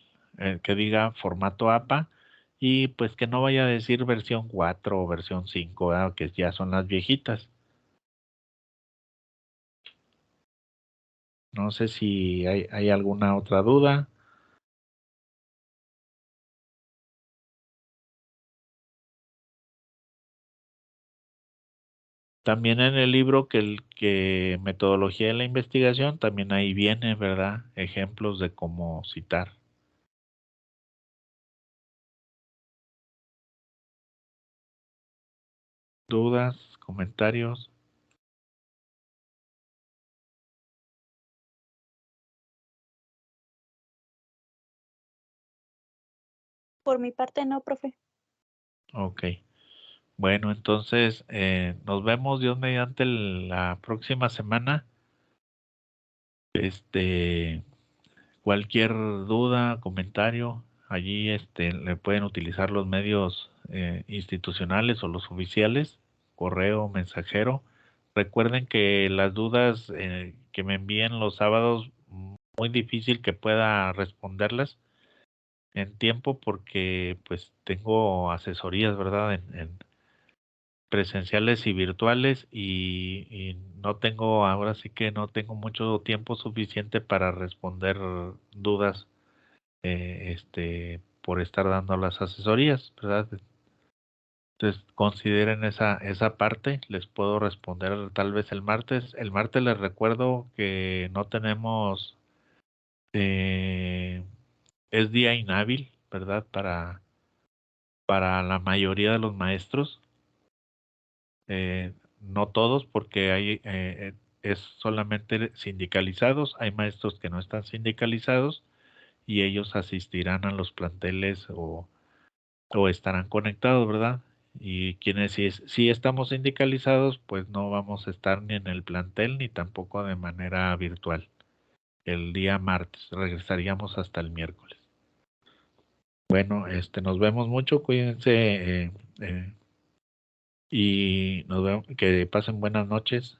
que diga formato APA y pues que no vaya a decir versión 4 o versión 5, ¿verdad? Que ya son las viejitas. No sé si hay alguna otra duda. También en el libro que metodología de la investigación, también ahí viene, ¿verdad? Ejemplos de cómo citar. ¿Dudas? ¿Comentarios? Por mi parte no, profe. Ok. Bueno, entonces nos vemos Dios mediante la próxima semana. Cualquier duda, comentario, allí le pueden utilizar los medios institucionales o los oficiales, correo, mensajero. Recuerden que las dudas que me envíen los sábados, muy difícil que pueda responderlas en tiempo porque pues tengo asesorías, ¿verdad? En presenciales y virtuales y no tengo, ahora sí que no tengo mucho tiempo suficiente para responder dudas por estar dando las asesorías, ¿verdad? Entonces consideren esa parte, les puedo responder tal vez el martes. El martes les recuerdo que no tenemos, es día inhábil, ¿verdad? Para la mayoría de los maestros. No todos, porque es solamente sindicalizados. Hay maestros que no están sindicalizados y ellos asistirán a los planteles o estarán conectados, ¿verdad? Y quienes sí estamos sindicalizados, pues no vamos a estar ni en el plantel ni tampoco de manera virtual. El día martes, regresaríamos hasta el miércoles. Bueno, nos vemos mucho, cuídense y nos vemos, que pasen buenas noches.